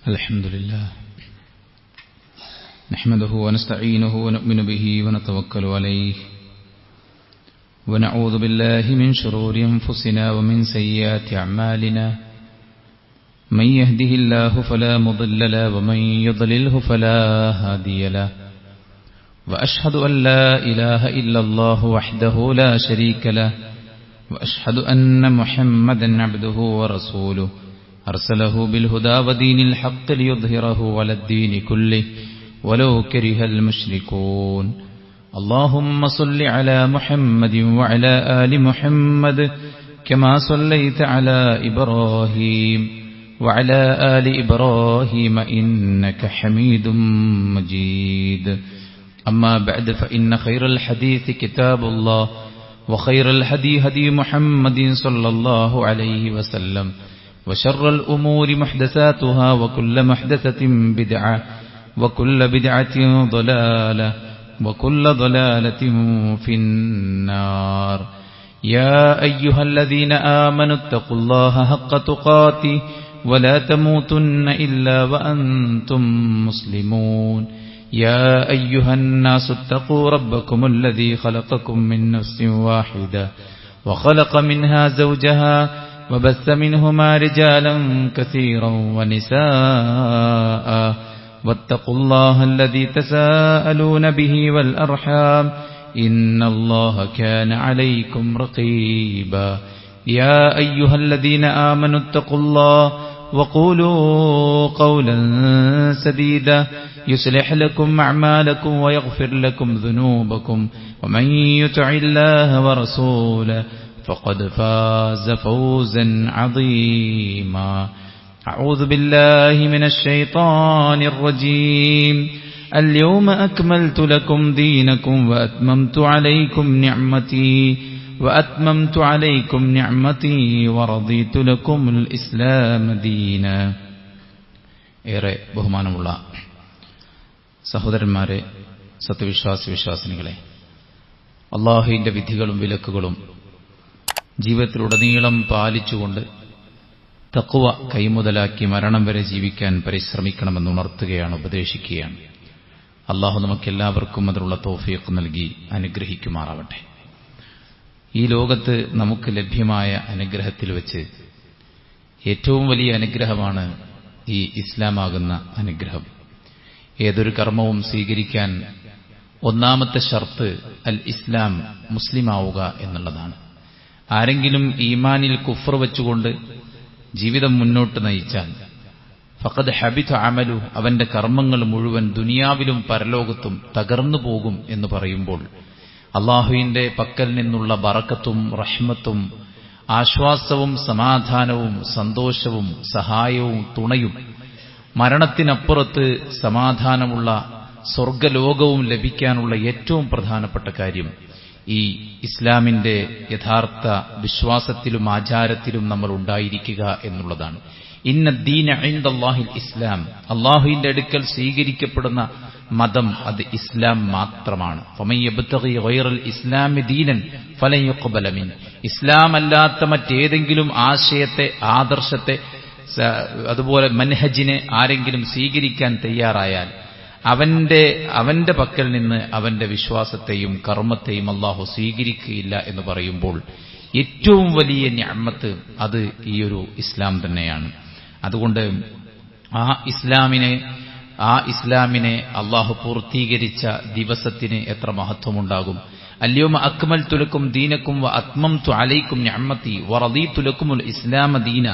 الحمد لله نحمده ونستعينه ونؤمن به ونتوكل عليه ونعوذ بالله من شرور أنفسنا ومن سيئات أعمالنا من يهده الله فلا مضل له ومن يضلله فلا هادي له وأشهد أن لا إله إلا الله وحده لا شريك له وأشهد أن محمدا عبده ورسوله أرسله بالهدى ودين الحق ليظهره على الدين كله ولو كره المشركون اللهم صل على محمد وعلى آل محمد كما صليت على إبراهيم وعلى آل إبراهيم إنك حميد مجيد أما بعد فإن خير الحديث كتاب الله وخير الهدي هدي محمد صلى الله عليه وسلم وشر الأمور محدثاتها وكل محدثة بدعة وكل بدعة ضلالة وكل ضلالة في النار يا أيها الذين آمنوا اتقوا الله حق تقاته ولا تموتن إلا وأنتم مسلمون يا أيها الناس اتقوا ربكم الذي خلقكم من نفس واحدة وخلق منها زوجها وبث منهما رجالا كثيرا ونساء واتقوا الله الذي تساءلون به والأرحام إن الله كان عليكم رقيبا يا أيها الذين آمنوا اتقوا الله وقولوا قولا سديدا يصلح لكم أعمالكم ويغفر لكم ذنوبكم ومن يطع الله ورسوله فقد فاز فوزا عظيما أعوذ بالله من الشيطان الرجيم اليوم أكملت لكم دينكم وأتممت عليكم نعمتي ورضيت لكم الإسلام دينا. ഏറെ ബഹുമാനമുള്ള സഹോദരന്മാരെ, സത്യവിശ്വാസിനികളെ, അല്ലാഹുവിന്റെ വിധികളും വിലക്കുകളും ജീവിതത്തിലുടനീളം പാലിച്ചുകൊണ്ട് തഖ്വ കൈമുതലാക്കി മരണം വരെ ജീവിക്കാൻ പരിശ്രമിക്കണമെന്ന് ഉണർത്തുകയാണ്, ഉപദേശിക്കുകയാണ്. അല്ലാഹു നമുക്കെല്ലാവർക്കും അതിനുള്ള തൗഫീഖ് നൽകി അനുഗ്രഹിക്കുമാറാവട്ടെ. ഈ ലോകത്ത് നമുക്ക് ലഭ്യമായ അനുഗ്രഹത്തിൽ വെച്ച് ഏറ്റവും വലിയ അനുഗ്രഹമാണ് ഈ ഇസ്ലാമാകുന്ന അനുഗ്രഹം. ഏതൊരു കർമ്മവും സ്വീകരിക്കാൻ ഒന്നാമത്തെ ഷർത്ത് അൽ ഇസ്ലാം, മുസ്ലിമാവുക എന്നുള്ളതാണ്. ആരെങ്കിലും ഈമാനിൽ കുഫ്ർ വെച്ചുകൊണ്ട് ജീവിതം മുന്നോട്ട് നയിച്ചാൽ ഫഖദ് ഹബിത അമലു, അവന്റെ കർമ്മങ്ങൾ മുഴുവൻ ദുനിയാവിലും പരലോകത്തും തകർന്നു പോകും എന്ന് പറയുമ്പോൾ അല്ലാഹുവിന്റെ പക്കൽ നിന്നുള്ള ബറക്കത്തും റഹ്മത്തും ആശ്വാസവും സമാധാനവും സന്തോഷവും സഹായവും തുണയും മരണത്തിനപ്പുറത്ത് സമാധാനമുള്ള സ്വർഗലോകവും ലഭിക്കാനുള്ള ഏറ്റവും പ്രധാനപ്പെട്ട കാര്യം ഈ ഇസ്ലാമിന്റെ യഥാർത്ഥ വിശ്വാസത്തിലും ആചാരത്തിലും നമ്മൾ ഉണ്ടായിരിക്കുക എന്നുള്ളതാണ്. ഇന്ന ദീന ഇൻദല്ലാഹിൽ ഇസ്ലാം, അല്ലാഹുവിന്റെ അടുക്കൽ സ്വീകരിക്കപ്പെടുന്ന മതം അത് ഇസ്ലാം മാത്രമാണ്. ഫമൻ യബ്തഗി ഗൈറൽ ഇസ്ലാമി ദീനൻ ഫലൻ യുഖ്ബല മിൻ, ഇസ്ലാം അല്ലാത്ത മറ്റേതെങ്കിലും ആശയത്തെ, ആദർശത്തെ, അതുപോലെ മൻഹജിനെ ആരെങ്കിലും സ്വീകരിക്കാൻ തയ്യാറായാൽ അവന്റെ പക്കൽ നിന്ന് അവന്റെ വിശ്വാസത്തെയും കർമ്മത്തെയും അല്ലാഹു സ്വീകരിക്കുകയില്ല എന്ന് പറയുമ്പോൾ ഏറ്റവും വലിയ നിഅമത്ത് അത് ഈ ഒരു ഇസ്ലാം തന്നെയാണ്. അതുകൊണ്ട് ആ ഇസ്ലാമിനെ അല്ലാഹു പൂർത്തീകരിച്ച ദിവസത്തിന് എത്ര മഹത്വമുണ്ടാകും. അൽയൗമ അക്മൽതു ലക്കും ദീനക്കും വഅത്മംതു അലൈക്കും നിഅമതി വറദീതു ലക്കുമുൽ ഇസ്ലാമ ദീന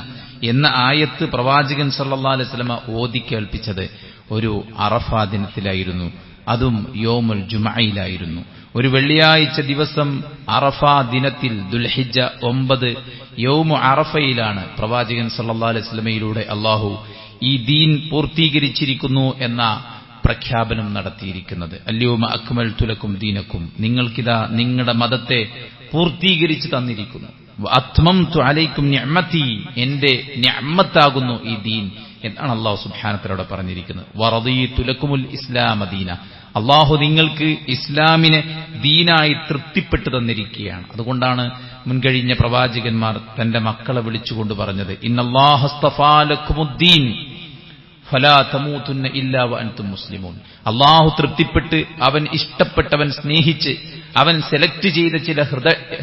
എന്ന ആയത്ത് പ്രവാചകൻ സല്ലല്ലാഹു അലൈഹി വസല്ലം ഓതി കേൾപ്പിച്ചത് ഒരു അറഫാ ദിനത്തിലായിരുന്നു. അതും യൗമുൽ ജുമഅയിലായിരുന്നു. ഒരു വെള്ളിയാഴ്ച ദിവസം അറഫാ ദിനത്തിൽ ദുൽഹിജ്ജ 9 യൗമു അറഫയിലാണ് പ്രവാചകൻ സല്ലല്ലാഹു അലൈഹി വസല്ലമയിലൂടെ അല്ലാഹു ഈ ദീൻ പൂർത്തീകരിച്ചിരിക്കുന്നു എന്ന പ്രഖ്യാപനം നടത്തിയിരിക്കുന്നത്. അൽയൗമ അക്മൽതു ലക്കും ദീനക്കും, നിങ്ങൾക്കിതാ നിങ്ങളുടെ മതത്തെ പൂർത്തീകരിച്ചു തന്നിരിക്കുന്നു. വഅത്മംതു അലൈക്കും നിഅമതി, എന്റെ നിഅമത്താകുന്നു ഈ ദീൻ എന്നാണ് അല്ലാഹു സുബ്ഹാനഹു വ തആല പറഞ്ഞിരിക്കുന്നത്. വറദീതു ലക്കുമുൽ ഇസ്ലാമ ദീന, അല്ലാഹു നിങ്ങൾക്ക് ഇസ്ലാമിനെ ദീനായി തൃപ്തിപ്പെട്ടു തന്നിരിക്കുകയാണ്. അതുകൊണ്ടാണ് മുൻകഴിഞ്ഞ പ്രവാചകന്മാർ തന്റെ മക്കളെ വിളിച്ചുകൊണ്ട് പറഞ്ഞത്, ഇന്നല്ലാഹ അസ്തഫാ ലക്കുമുദ്ദീൻ ഫലാ തമൂതുന്ന ഇല്ലാ വഅൻതും മുസ്ലിമൂൻ. അല്ലാഹു തൃപ്തിപ്പെട്ട് അവൻ ഇഷ്ടപ്പെട്ടവൻ സ്നേഹിച്ച് അവൻ സെലക്ട് ചെയ്ത ചില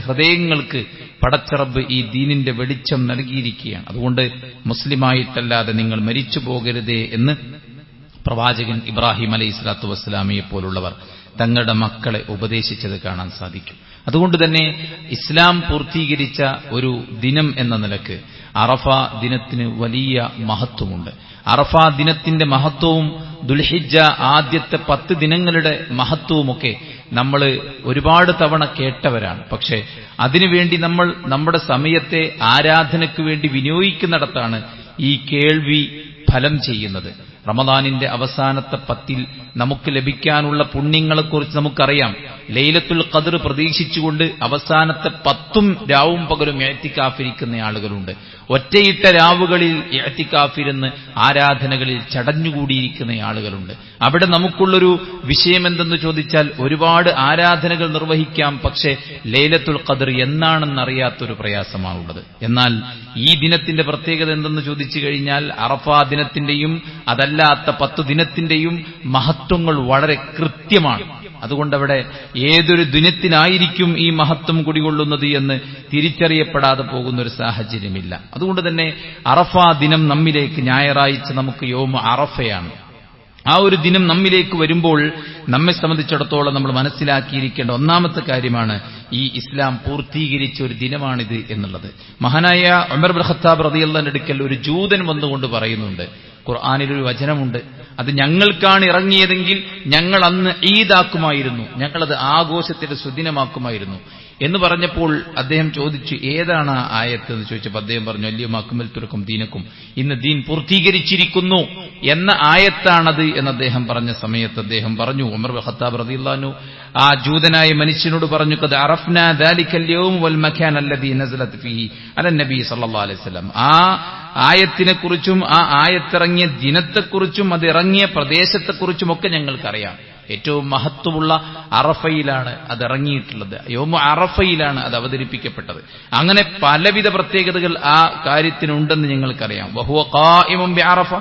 ഹൃദയങ്ങൾക്ക് പടച്ചറബ് ഈ ദീനിന്റെ വെളിച്ചം നൽകിയിരിക്കുകയാണ്. അതുകൊണ്ട് മുസ്ലിമായിട്ടല്ലാതെ നിങ്ങൾ മരിച്ചു പോകരുതേ എന്ന് പ്രവാചകൻ ഇബ്രാഹിം അലൈഹിസ്സലാത്തു വസ്സലാമയെ പോലുള്ളവർ തങ്ങളുടെ മക്കളെ ഉപദേശിച്ചത് കാണാൻ സാധിക്കും. അതുകൊണ്ട് തന്നെ ഇസ്ലാം പൂർത്തീകരിച്ച ഒരു ദിനം എന്ന നിലക്ക് അറഫ ദിനത്തിന് വലിയ മഹത്വമുണ്ട്. അറഫ ദിനത്തിന്റെ മഹത്വവും ദുൽഹിജ്ജ ആദ്യത്തെ 10 ദിനങ്ങളുടെ മഹത്വവുമൊക്കെ നമ്മൾ ഒരുപാട് തവണ കേട്ടവരാണ്. പക്ഷേ അതിനുവേണ്ടി നമ്മൾ നമ്മുടെ സമയത്തെ ആരാധനയ്ക്ക് വേണ്ടി വിനിയോഗിക്കുന്നിടത്താണ് ഈ കേൾവി ഫലം ചെയ്യുന്നത്. റമദാനിന്റെ അവസാനത്തെ 10 നമുക്ക് ലഭിക്കാനുള്ള പുണ്യങ്ങളെക്കുറിച്ച് നമുക്കറിയാം. ലൈലത്തുൽ ഖദ്ർ പ്രതീക്ഷിച്ചുകൊണ്ട് അവസാനത്തെ 10 രാവും പകലും ഇഅ്തികാഫിരിക്കുന്ന ആളുകളുണ്ട്. ഒറ്റയിട്ട രാവുകളിൽ ഇഅ്തികാഫിരുന്ന് ആരാധനകളിൽ ചടഞ്ഞുകൂടിയിരിക്കുന്ന ആളുകളുണ്ട്. അവിടെ നമുക്കുള്ളൊരു വിഷയമെന്തെന്ന് ചോദിച്ചാൽ ഒരുപാട് ആരാധനകൾ നിർവഹിക്കാം, പക്ഷേ ലൈലത്തുൽ ഖദ്ർ എന്നാണെന്നറിയാത്തൊരു പ്രയാസമാണുള്ളത്. എന്നാൽ ഈ ദിനത്തിന്റെ പ്രത്യേകത എന്തെന്ന് ചോദിച്ചു കഴിഞ്ഞാൽ അറഫാ ദിനത്തിന്റെയും അതല്ലാത്ത 10 ദിനത്തിന്റെയും മഹത്വങ്ങൾ വളരെ കൃത്യമാണ്. അതുകൊണ്ടവിടെ ഏതൊരു ദിനത്തിനായിരിക്കും ഈ മഹത്വം കുടികൊള്ളുന്നത് എന്ന് തിരിച്ചറിയപ്പെടാതെ പോകുന്ന ഒരു സാഹചര്യമില്ല. അതുകൊണ്ട് തന്നെ അറഫാ ദിനം നമ്മിലേക്ക് ഞായറാഴ്ച നമുക്ക് യൗമ അറഫയാണ്. ആ ഒരു ദിനം നമ്മിലേക്ക് വരുമ്പോൾ നമ്മെ സംബന്ധിച്ചിടത്തോളം നമ്മൾ മനസ്സിലാക്കിയിരിക്കേണ്ട ഒന്നാമത്തെ കാര്യമാണ് ഈ ഇസ്ലാം പൂർത്തീകരിച്ച ഒരു ദിനമാണിത് എന്നുള്ളത്. മഹാനായ ഉമർ ഇബ്നു ഖത്താബ് റളിയല്ലാഹു അൻഹു അടുക്കൽ ഒരു ജൂതൻ വന്നുകൊണ്ട് പറയുന്നുണ്ട്, ഖുർആനിലൊരു വചനമുണ്ട്, അത് ഞങ്ങൾക്കാണ് ഇറങ്ങിയതെങ്കിൽ ഞങ്ങൾ അന്ന് ഈദാക്കുമായിരുന്നു, ഞങ്ങളത് ആഘോഷത്തിന്റെ സുദിനമാക്കുമായിരുന്നു എന്ന് പറഞ്ഞപ്പോൾ അദ്ദേഹം ചോദിച്ചു, ഏതാണ് ആ ആയത്ത് എന്ന് ചോദിച്ചപ്പോൾ അദ്ദേഹം പറഞ്ഞു, അൽയൗമ അക്മൽതു ലക്കും ദീനക്കും, ഇന്ന് ദീൻ പൂർത്തീകരിച്ചിരിക്കുന്നു എന്ന ആയത്താണത് എന്ന് അദ്ദേഹം പറഞ്ഞ സമയത്ത് അദ്ദേഹം പറഞ്ഞു, ഉമർ ഇബ്നു ഖത്താബ് റളിയല്ലാഹു അൻഹു ആ ജൂതനായ മനുഷ്യനോട് പറഞ്ഞു, ഖദ് അറഫ്നാ ദാലിക്കൽ യൗം വൽ മകാൻ അല്ലദീ നസലത് ഫീഹി അലൻ നബി സല്ലല്ലാഹു അലൈഹി വസല്ലം. ആ ആയത്തിനെക്കുറിച്ചും ആ ആയത്തിറങ്ങിയ ദിനത്തെക്കുറിച്ചും അത് ഇറങ്ങിയ പ്രദേശത്തെക്കുറിച്ചുമൊക്കെ ഞങ്ങൾക്കറിയാം. ഏറ്റവും മഹത്വമുള്ള അറഫയിലാണ് അത് ഇറങ്ങിയിട്ടുള്ളത്, യൗമ അറഫയിലാണ് അത് അവതരിപ്പിക്കപ്പെട്ടത്. അങ്ങനെ പലവിധ പ്രത്യേകതകൾ ആ കാര്യത്തിനുണ്ടെന്ന് ഞങ്ങൾക്കറിയാം. വഹുവ ഖായിമുൻ ബിഅറഫ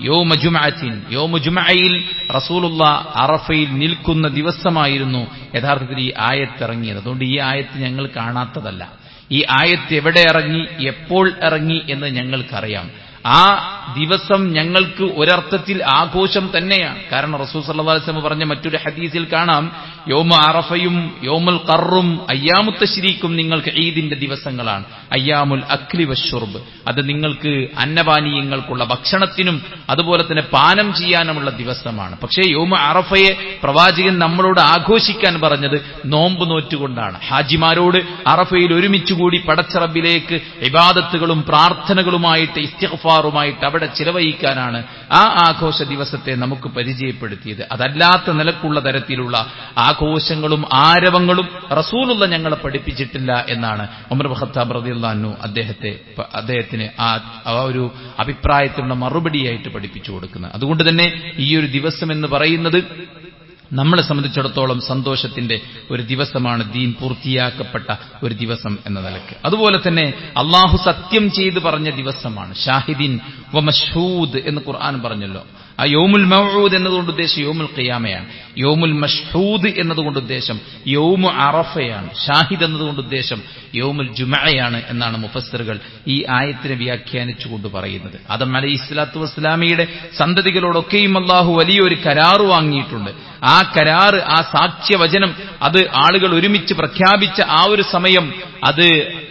യൗമ ജുമഅത്തിൻ, യൗമ ജുമഅയിൽ റസൂലുള്ളാഹ് അറഫയിൽ നിൽക്കുന്ന ദിവസമായിരുന്നു യഥാർത്ഥത്തിൽ ഈ ആയത്ത് ഇറങ്ങിയത്. അതുകൊണ്ട് ഈ ആയത്ത് ഞങ്ങൾ കാണാത്തതല്ല. ഈ ആയത്ത് എവിടെ ഇറങ്ങി, എപ്പോൾ ഇറങ്ങി എന്ന് ഞങ്ങൾക്കറിയാം. ആ ദിവസം ഞങ്ങൾക്ക് ഒരർത്ഥത്തിൽ ആഘോഷം തന്നെയാണ്. കാരണം റസൂൽ സല്ലല്ലാഹു അലൈഹി വസല്ലം പറഞ്ഞ മറ്റൊരു ഹദീസിൽ കാണാം, യൗമ അറഫയും യൗമുൽ ഖർറും അയ്യാമുൽ തശ്രീക്കും നിങ്ങൾക്ക് ഈദിന്റെ ദിവസങ്ങളാണ്. അയ്യാമുൽ അക്ലി വശുർബ്, അത് നിങ്ങൾക്ക് അന്നപാനീയങ്ങൾക്കുള്ള ഭക്ഷണത്തിനും അതുപോലെ തന്നെ പാനം ചെയ്യാനുമുള്ള ദിവസമാണ്. പക്ഷേ യൗമ അറഫയെ പ്രവാചകൻ നമ്മളോട് ആഘോഷിക്കാൻ പറഞ്ഞത് നോമ്പ് നോറ്റുകൊണ്ടാണ്. ഹാജിമാരോട് അറഫയിൽ ഒരുമിച്ചുകൂടി പടച്ചറബിലേക്ക് ഇബാദത്തുകളും പ്രാർത്ഥനകളുമായിട്ട് ഇസ്തിഗ്ഫാറുമായിട്ട് അവിടെ ചിലവഴിക്കാനാണ് ആ ആഘോഷ ദിവസത്തെ നമുക്ക് പരിചയപ്പെടുത്തിയത്. അതല്ലാത്ത നിലക്കുള്ള തരത്തിലുള്ള ആഘോഷങ്ങളും ആരവങ്ങളും റസൂലുള്ള ഞങ്ങളെ പഠിപ്പിച്ചിട്ടില്ല എന്നാണ് ഉമർ ഇബ്നു ഖത്താബ് റളിയല്ലാഹു അൻഹു അദ്ദേഹത്തിന് ആ ഒരു അഭിപ്രായത്തിനുള്ള മറുപടിയായിട്ട് പഠിപ്പിച്ചു കൊടുക്കുന്നത്. അതുകൊണ്ട് തന്നെ ഈ ഒരു ദിവസം എന്ന് പറയുന്നത് നമ്മളെ സംബന്ധിച്ചിടത്തോളം സന്തോഷത്തിന്റെ ഒരു ദിവസമാണ്, ദീൻ പൂർത്തിയാക്കപ്പെട്ട ഒരു ദിവസം എന്ന നിലയ്ക്ക്. അതുപോലെ തന്നെ അള്ളാഹു സത്യം ചെയ്ത് പറഞ്ഞ ദിവസമാണ്. ഷാഹിദിൻ വ മഷ്ഹൂദ് എന്ന് ഖുർആൻ പറഞ്ഞല്ലോ. ആ യൗമുൽ മൗഊദ് എന്നതുകൊണ്ട് ഉദ്ദേശം യൗമുൽ ഖിയാമയാണ്. യൗമുൽ മഷ്ഹൂദ് എന്നതുകൊണ്ട് ഉദ്ദേശം യൗമു അറഫയാണ്. ഷാഹിദ് എന്നതുകൊണ്ട് ഉദ്ദേശം യൗമുൽ ജുമഅയാണ് എന്നാണ് മുഫസ്സിറുകൾ ഈ ആയത്തിനെ വ്യാഖ്യാനിച്ചുകൊണ്ട് പറയുന്നത്. ആദം അലൈഹിസ്സലാത്തു വസ്സലാമയുടെ സന്തതികളോടൊക്കെയും അള്ളാഹു വലിയൊരു കരാറ് വാങ്ങിയിട്ടുണ്ട്. ആ കരാറ്, ആ സാക്ഷ്യവചനം, അത് ആളുകൾ ഒരുമിച്ച് പ്രഖ്യാപിച്ച ആ ഒരു സമയം അത്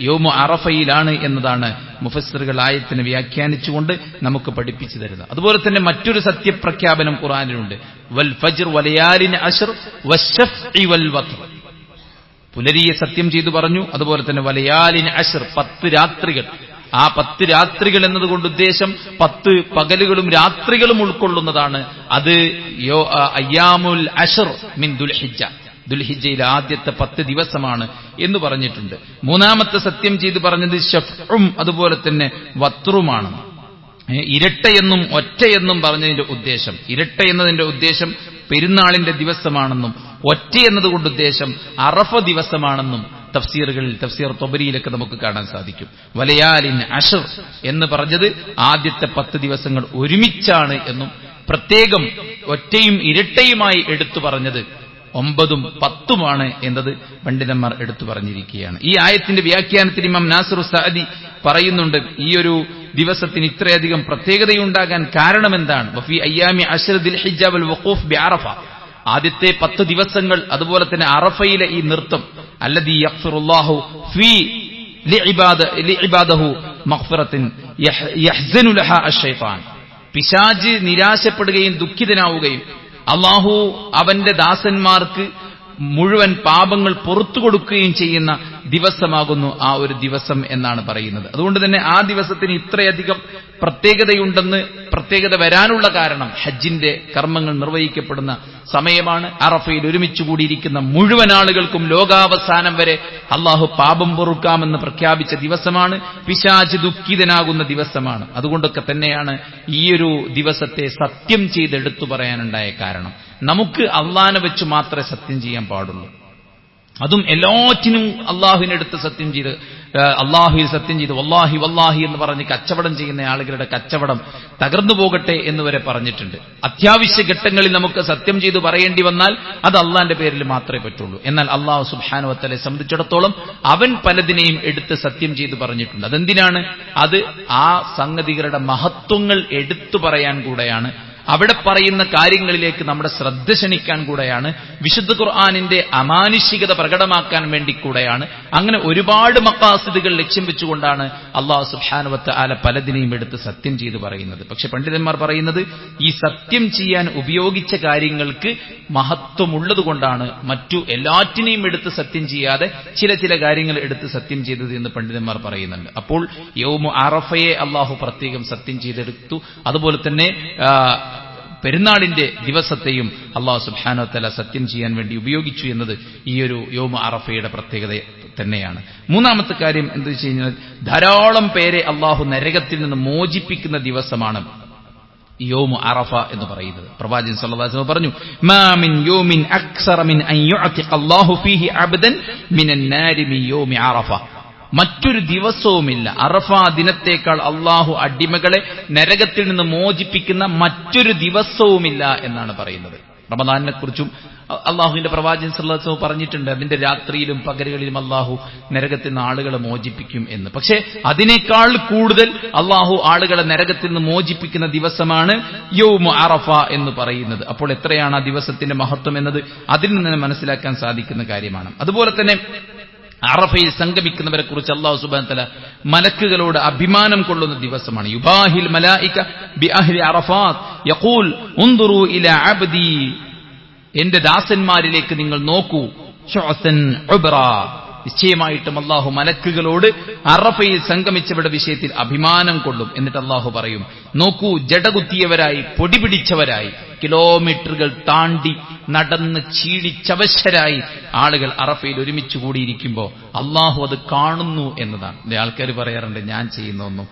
യൗമു അറഫയിലാണ് എന്നതാണ് മുഫസ്സിറുകൾ ആയത്തിനെ വ്യാഖ്യാനിച്ചുകൊണ്ട് നമുക്ക് പഠിപ്പിച്ചു തരുന്നത്. അതുപോലെ തന്നെ മറ്റൊരു സത്യപ്രഖ്യാപനം ഖുർആനിലുണ്ട്, വൽ ഫജ്ർ വലയാലിൻ അശ്ർ വശഫ്ഇ വൽ വത്ർ. പുലരിയെ സത്യം ചെയ്തു പറഞ്ഞു. അതുപോലെ തന്നെ വലയാലിൻ അശ്ർ, 10 രാത്രികൾ. ആ 10 രാത്രികൾ എന്നതുകൊണ്ട് ഉദ്ദേശം 10 പകലുകളും രാത്രികളും ഉൾക്കൊള്ളുന്നതാണ്. അത് അയ്യാമുൽ അശ്ർ മിൻ ദുൽഹിജ്ജ, ദുൽഹിജ്ജയിലെ ആദ്യത്തെ 10 ദിവസമാണ് എന്ന് പറഞ്ഞിട്ടുണ്ട്. മൂന്നാമത്തെ സത്യം ചെയ്ത് പറഞ്ഞത് ശഫ്ഉം അതുപോലെ തന്നെ വത്റുമാണ്. ഇരട്ടയെന്നും ഒറ്റയെന്നും പറഞ്ഞതിന്റെ ഉദ്ദേശം, ഇരട്ട എന്നതിന്റെ ഉദ്ദേശം പെരുന്നാളിന്റെ ദിവസമാണെന്നും ഒറ്റ എന്നതുകൊണ്ട് ഉദ്ദേശം അറഫ ദിവസമാണെന്നും തഫ്സീറുകളിൽ തഫ്സീർ തൊബരിയിലൊക്കെ നമുക്ക് കാണാൻ സാധിക്കും. വലയാലിൻ അശ്ർ എന്ന് പറഞ്ഞത് ആദ്യത്തെ 10 ദിവസങ്ങൾ ഒരുമിച്ചാണ് എന്നും പ്രത്യേകം ഒറ്റയും ഇരട്ടയുമായി എടുത്തു പറഞ്ഞത് 9ഉം 10ഉമാണ് എന്നത് പണ്ഡിതന്മാർ എടുത്തു പറഞ്ഞിരിക്കുകയാണ്. ഈ ആയത്തിന്റെ വ്യാഖ്യാനത്തിൽ ഇമാം നാസിർ സഅദി പറയുന്നുണ്ട്, ഈ ഒരു ദിവസത്തിന് ഇത്രയധികം പ്രത്യേകതയുണ്ടാകാൻ കാരണമെന്താണ്? വഫി അയ്യാമി അശ്ർ ദിൽഹിജ്ജ വൽ വഖൂഫ് ബിഅറഫ, ആദ്യത്തെ 10 ദിവസങ്ങൾ, അതുപോലെ തന്നെ അറഫയിലെ ഈ നൃത്തം, അല്ലദീ യഗ്ഫിറുല്ലാഹു ഫീ ലിഇബാദഹു മഗ്ഫിറത്തിൻ യഹ്സനു ലഹാ അശ്ശൈത്താൻ, പിശാച് നിരാശപ്പെടുകയും ദുഃഖിതനാവുകയും അല്ലാഹു അവന്റെ ദാസന്മാർക്ക് മുഴുവൻ പാപങ്ങൾ പുറത്തു കൊടുക്കുകയും ചെയ്യുന്ന ദിവസമാകുന്നു ആ ഒരു ദിവസം എന്നാണ് പറയുന്നത്. അതുകൊണ്ട് തന്നെ ആ ദിവസത്തിന് ഇത്രയധികം പ്രത്യേകതയുണ്ടെന്ന്, പ്രത്യേകത വരാനുള്ള കാരണം ഹജ്ജിന്റെ കർമ്മങ്ങൾ നിർവഹിക്കപ്പെടുന്ന സമയമാണ്. അറഫയിൽ ഒരുമിച്ച് കൂടിയിരിക്കുന്ന മുഴുവൻ ആളുകൾക്കും ലോകാവസാനം വരെ അള്ളാഹു പാപം പൊറുക്കാമെന്ന് പ്രഖ്യാപിച്ച ദിവസമാണ്. പിശാച് ദുഃഖിതനാകുന്ന ദിവസമാണ്. അതുകൊണ്ടൊക്കെ തന്നെയാണ് ഈ ഒരു ദിവസത്തെ സത്യം ചെയ്തെടുത്തു പറയാനുണ്ടായ കാരണം. നമുക്ക് അള്ളാനെ വെച്ച് മാത്രമേ സത്യം ചെയ്യാൻ പാടുള്ളൂ. അതും എല്ലാറ്റിനും അള്ളാഹുവിനെടുത്ത് സത്യം ചെയ്ത്, അള്ളാഹുവിൽ സത്യം ചെയ്ത് വല്ലാഹി വല്ലാഹി എന്ന് പറഞ്ഞ് കച്ചവടം ചെയ്യുന്ന ആളുകളുടെ കച്ചവടം തകർന്നു പോകട്ടെ എന്ന് വരെ പറഞ്ഞിട്ടുണ്ട്. അത്യാവശ്യ ഘട്ടങ്ങളിൽ നമുക്ക് സത്യം ചെയ്ത് പറയേണ്ടി വന്നാൽ അത് അള്ളാന്റെ പേരിൽ മാത്രമേ പറ്റുള്ളൂ. എന്നാൽ അള്ളാഹു സുബ്ഹാനഹു വ തആലയെ സംബന്ധിച്ചിടത്തോളം അവൻ പലതിനെയും എടുത്ത് സത്യം ചെയ്ത് പറഞ്ഞിട്ടുണ്ട്. അതെന്തിനാണ്? അത് ആ സംഗതികളുടെ മഹത്വങ്ങൾ എടുത്തു പറയാൻ കൂടെയാണ്, അവിടെ പറയുന്ന കാര്യങ്ങളിലേക്ക് നമ്മുടെ ശ്രദ്ധ ക്ഷണിക്കാൻ കൂടെയാണ്, വിശുദ്ധ ഖുർആനിന്റെ അമാനുഷികത പ്രകടമാക്കാൻ വേണ്ടി കൂടെയാണ്. അങ്ങനെ ഒരുപാട് മഖാസിദുകൾ ലക്ഷ്യം വെച്ചുകൊണ്ടാണ് അല്ലാഹു സുബ്ഹാനഹു വ തആല പലതിനെയും എടുത്ത് സത്യം ചെയ്ത് പറയുന്നത്. പക്ഷെ പണ്ഡിതന്മാർ പറയുന്നത് ഈ സത്യം ചെയ്യാൻ ഉപയോഗിച്ച കാര്യങ്ങൾക്ക് മഹത്വമുള്ളതുകൊണ്ടാണ് മറ്റു എല്ലാറ്റിനെയും എടുത്ത് സത്യം ചെയ്യാതെ ചില കാര്യങ്ങൾ എടുത്ത് സത്യം ചെയ്തത് എന്ന് പണ്ഡിതന്മാർ പറയുന്നുണ്ട്. അപ്പോൾ യൗമു അറഫയെ അല്ലാഹു പ്രത്യേകം സത്യം ചെയ്തെടുത്തു. അതുപോലെ തന്നെ പെരുന്നാളിന്റെ ദിവസത്തെയും അല്ലാഹു സുബ്ഹാനഹു വ തആല സത്യം ചെയ്യാൻ വേണ്ടി ഉപയോഗിച്ചു എന്നത് ഈ ഒരു യൗമ അറഫയുടെ പ്രത്യേകത തന്നെയാണ്. മൂന്നാമത്തെ കാര്യം എന്താ വെച്ച് കഴിഞ്ഞാൽ, ധാരാളം പേരെ അല്ലാഹു നരകത്തിൽ നിന്ന് മോചിപ്പിക്കുന്ന ദിവസമാണ് യൗമ അറഫ എന്ന് പറയുന്നത്. പ്രവാചകൻ സല്ലല്ലാഹു അലൈഹി വസല്ലം പറഞ്ഞു, മാ മിൻ യൗമിൻ അക്സറ മിൻ അൻ യുഅതിഖ അല്ലാഹു ഫീഹി അബ്ദൻ മിനൻ നാരി മിൻ യൗമി അറഫ, മറ്റൊരു ദിവസവുമില്ല അറഫ ദിനത്തേക്കാൾ അള്ളാഹു അടിമകളെ നരകത്തിൽ നിന്ന് മോചിപ്പിക്കുന്ന മറ്റൊരു ദിവസവുമില്ല എന്നാണ് പറയുന്നത്. റമദാനിനെ കുറിച്ചും അള്ളാഹുവിന്റെ പ്രവാചകൻ സല്ലല്ലാഹു അലൈഹി വസല്ലം പറഞ്ഞിട്ടുണ്ട്, അതിന്റെ രാത്രിയിലും പകലുകളിലും അള്ളാഹു നരകത്തിൽ നിന്ന് ആളുകളെ മോചിപ്പിക്കും എന്ന്. പക്ഷേ അതിനേക്കാൾ കൂടുതൽ അള്ളാഹു ആളുകളെ നരകത്തിൽ നിന്ന് മോചിപ്പിക്കുന്ന ദിവസമാണ് യൗമു അറഫ എന്ന് പറയുന്നത്. അപ്പോൾ എത്രയാണ് ആ ദിവസത്തിന്റെ മഹത്വം എന്നത് അതിൽ നിന്ന് മനസ്സിലാക്കാൻ സാധിക്കുന്ന കാര്യമാണ്. അതുപോലെ തന്നെ അറഫയിൽ സംഗമിക്കുന്നവരെ കുറിച്ച് അല്ലാഹു സുബ്ഹാനഹു വ തആല മലക്കുകളോട് അഭിമാനം കൊള്ളുന്ന ദിവസമാണ്. യുബാഹിൽ മലായിക ബി അഹ്ലി അറഫാത്ത് യഖൂൽ ഉൻദുറു ഇലാ അബ്ദി, എന്റെ ദാസന്മാരിലേക്ക് നിങ്ങൾ നോക്കൂ, ശുഅസൻ ഉബ്റാ, നിശ്ചയമായിട്ടും അല്ലാഹു മലക്കുകളോട് അറഫയിൽ സംഗമിച്ചവരുടെ വിഷയത്തിൽ അഭിമാനം കൊള്ളും. എന്നിട്ട് അല്ലാഹു പറയും, നോക്കൂ, ജടകുത്തിയവരായി പൊടിപിടിച്ചവരായി കിലോമീറ്ററുകൾ താണ്ടി നടന്ന് ക്ഷീണിച്ചവശരായി ആളുകൾ അറഫയിൽ ഒരുമിച്ച് കൂടിയിരിക്കുമ്പോൾ അല്ലാഹു അത് കാണുന്നു എന്നതാണ്. ആൾക്കാർ പറയാറുണ്ട്, ഞാൻ ചെയ്യുന്നൊന്നും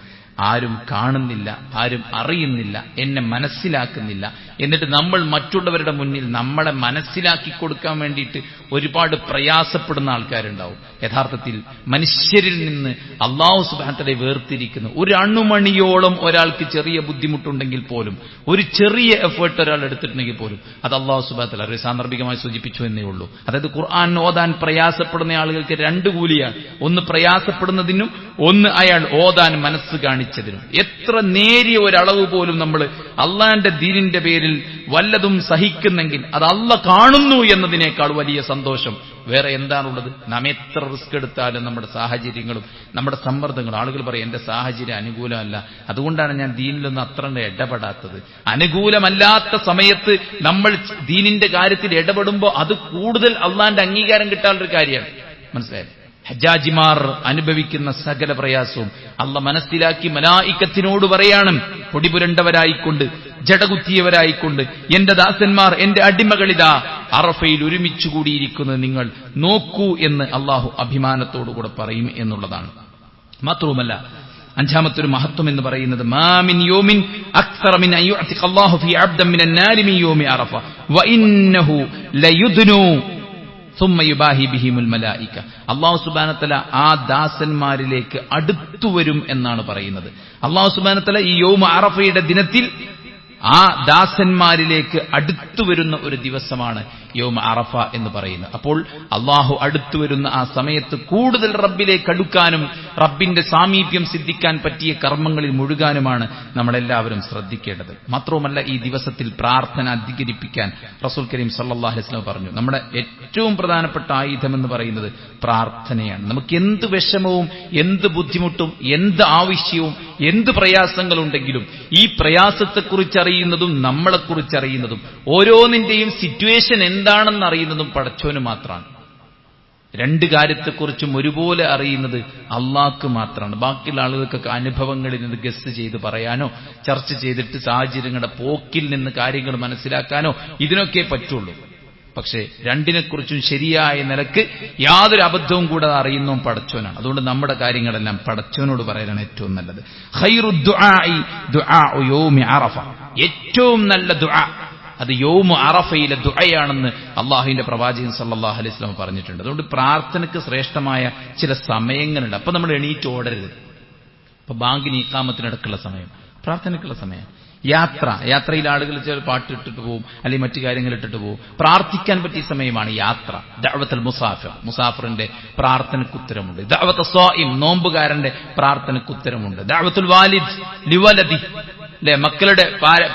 ആരും കാണുന്നില്ല, ആരും അറിയുന്നില്ല, എന്നെ മനസ്സിലാക്കുന്നില്ല. എന്നിട്ട് നമ്മൾ മറ്റുള്ളവരുടെ മുന്നിൽ നമ്മളെ മനസ്സിലാക്കി കൊടുക്കാൻ വേണ്ടിയിട്ട് ഒരുപാട് പ്രയാസപ്പെടുന്ന ആൾക്കാരുണ്ടാവും. യഥാർത്ഥത്തിൽ മനുഷ്യരിൽ നിന്ന് അല്ലാഹു സുബ്ഹാനഹു വ തആല വേർതിരിക്കുന്ന ഒരു അണുമണിയോളം ഒരാൾക്ക് ചെറിയ ബുദ്ധിമുട്ടുണ്ടെങ്കിൽ പോലും, ഒരു ചെറിയ എഫേർട്ട് ഒരാൾ എടുത്തിട്ടുണ്ടെങ്കിൽ പോലും അത് അല്ലാഹു സുബ്ഹാനഹു വ തആല ഒരു സാന്ദർഭികമായി സൂചിപ്പിച്ചു എന്നേ ഉള്ളൂ. അതായത് ഖുർആൻ ഓതാൻ പ്രയാസപ്പെടുന്ന ആളുകൾക്ക് 2 കൂലിയാണ്. ഒന്ന് പ്രയാസപ്പെടുന്നതിനും ഒന്ന് അയാൾ ഓതാൻ മനസ്സ് കാണിച്ചതിനും. എത്ര നേരിയ ഒരളവ് പോലും നമ്മൾ അള്ളാന്റെ ദീനിന്റെ പേരിൽ വല്ലതും സഹിക്കുന്നെങ്കിൽ അത് അള്ള കാണുന്നു എന്നതിനേക്കാൾ വലിയ സന്തോഷം വേറെ എന്താണുള്ളത്? നാം എത്ര റിസ്ക് എടുത്താലും നമ്മുടെ സാഹചര്യങ്ങളും നമ്മുടെ സമ്മർദ്ദങ്ങളും, ആളുകൾ പറയും എന്റെ സാഹചര്യം അനുകൂലമല്ല, അതുകൊണ്ടാണ് ഞാൻ ദീനിലൊന്നും അത്ര ഇടപെടാത്തത്. അനുകൂലമല്ലാത്ത സമയത്ത് നമ്മൾ ദീനിന്റെ കാര്യത്തിൽ ഇടപെടുമ്പോൾ അത് കൂടുതൽ അള്ളാന്റെ അംഗീകാരം കിട്ടാനുള്ളൊരു കാര്യമാണ്. മനസ്സിലായത്? ഹജ്ജാജിമാർ അനുഭവിക്കുന്ന സകല പ്രയാസവും അള്ള മനസ്സിലാക്കി മലായിക്കത്തിനോട് പറയാണ്, പൊടിപുരണ്ടവരായിക്കൊണ്ട് ജടകുത്തിയവരായിക്കൊണ്ട് എന്റെ ദാസന്മാർ, എന്റെ അടിമകളിതാ അറഫയിൽ ഒരുമിച്ച് കൂടിയിരിക്കുന്നത് നിങ്ങൾ നോക്കൂ എന്ന് അള്ളാഹു അഭിമാനത്തോടുകൂടെ പറയും എന്നുള്ളതാണ്. മാത്രവുമല്ല, അഞ്ചാമത്തെ ഒരു മഹത്വം എന്ന് പറയുന്നത്, മാ മിൻ യൗമിൻ അക്സറ മിൻ അൻ യുഅതിഖ അല്ലാഹു ഫീ അബ്ദൻ മിനൻ നാരി മിൻ യൗമി അറഫ വഇന്നഹു ലയുദ്നു സുമ്മ യുബാഹി ബിഹിമുൽ മലായിക. അല്ലാഹു സുബ്ഹാനഹു വ തആല ആ ദാസന്മാരിലേക്ക് അടുത്തുവരും എന്നാണ് പറയുന്നത്. അല്ലാഹു സുബ്ഹാനഹു വ തആല ഈ യൗമ അറഫയുടെ ദിനത്തിൽ ആ ദാസന്മാരിലേക്ക് അടുത്തു വരുന്ന ഒരു ദിവസമാണ് യൗമ അറഫ എന്ന് പറയുന്നത്. അപ്പോൾ അള്ളാഹു അടുത്തു വരുന്ന ആ സമയത്ത് കൂടുതൽ റബ്ബിലേക്ക് അടുക്കാനും റബ്ബിന്റെ സാമീപ്യം സിദ്ധിക്കാൻ പറ്റിയ കർമ്മങ്ങളിൽ മുഴുകാനുമാണ് നമ്മളെല്ലാവരും ശ്രദ്ധിക്കേണ്ടത്. മാത്രവുമല്ല, ഈ ദിവസത്തിൽ പ്രാർത്ഥന അധികരിപ്പിക്കാൻ റസൂൽ കരീം സല്ലല്ലാഹു അലൈഹി വസല്ലം പറഞ്ഞു. നമ്മുടെ ഏറ്റവും പ്രധാനപ്പെട്ട ആയുധം എന്ന് പറയുന്നത് പ്രാർത്ഥനയാണ്. നമുക്ക് എന്ത് വിഷമവും എന്ത് ബുദ്ധിമുട്ടും എന്ത് ആവശ്യവും എന്ത് പ്രയാസങ്ങളുണ്ടെങ്കിലും ഈ പ്രയാസത്തെക്കുറിച്ച് അറിയുന്നതും നമ്മളെക്കുറിച്ച് അറിയുന്നതും ഓരോന്നിന്റെയും സിറ്റുവേഷൻ എന്താണെന്ന് അറിയുന്നതും പടച്ചോന് മാത്രമാണ്. രണ്ട് കാര്യത്തെക്കുറിച്ചും ഒരുപോലെ അറിയുന്നത് അള്ളാഹ്ക്ക് മാത്രമാണ്. ബാക്കിയുള്ള ആളുകൾക്കൊക്കെ അനുഭവങ്ങളിൽ നിന്ന് ഗസ് ചെയ്ത് പറയാനോ ചർച്ച ചെയ്തിട്ട് സാഹചര്യങ്ങളുടെ പോക്കിൽ നിന്ന് കാര്യങ്ങൾ മനസ്സിലാക്കാനോ ഇതിനൊക്കെ പറ്റുള്ളൂ. പക്ഷേ രണ്ടിനെക്കുറിച്ചും ശരിയായ നിലക്ക് യാതൊരു അബദ്ധവും കൂടാതെ അറിയുന്നതും പടച്ചോനാണ്. അതുകൊണ്ട് നമ്മുടെ കാര്യങ്ങളെല്ലാം പടച്ചോനോട് പറയാനാണ് ഏറ്റവും നല്ലത്. ഖൈറു ദുആഇ ദുആഉ യൗമി അറഫ. ഏറ്റവും നല്ല ദുആ അത് യൗമു അറഫയിലെ ദുആയാണെന്ന് അള്ളാഹുവിന്റെ പ്രവാചകൻ സല്ലല്ലാഹു അലൈഹി വസല്ലം പറഞ്ഞിട്ടുണ്ട്. അതുകൊണ്ട് പ്രാർത്ഥനയ്ക്ക് ശ്രേഷ്ഠമായ ചില സമയങ്ങളുണ്ട്. അപ്പൊ നമ്മൾ എണീറ്റ് ഓടരുത്. ഇപ്പൊ ബാങ്കിന് ഇഖാമത്തിനടക്കുള്ള സമയം, പ്രാർത്ഥനയ്ക്കുള്ള സമയം. യാത്രയിൽ ആളുകൾ ചില പാട്ട് ഇട്ടിട്ട് പോകും, അല്ലെങ്കിൽ മറ്റു കാര്യങ്ങൾ ഇട്ടിട്ട് പോകും. പ്രാർത്ഥിക്കാൻ പറ്റിയ സമയമാണ് യാത്ര. ദഅവത്തുൽ മുസാഫിറിന്റെ പ്രാർത്ഥനയ്ക്ക് ഉത്തരമുണ്ട്. ദഅവത്തുൽ സ്വായിം നോമ്പുകാരന്റെ പ്രാർത്ഥനയ്ക്ക് ഉത്തരമുണ്ട്. ദഅവത്തുൽ വാലിദ് ലിവലദി, അല്ലെ, മക്കളുടെ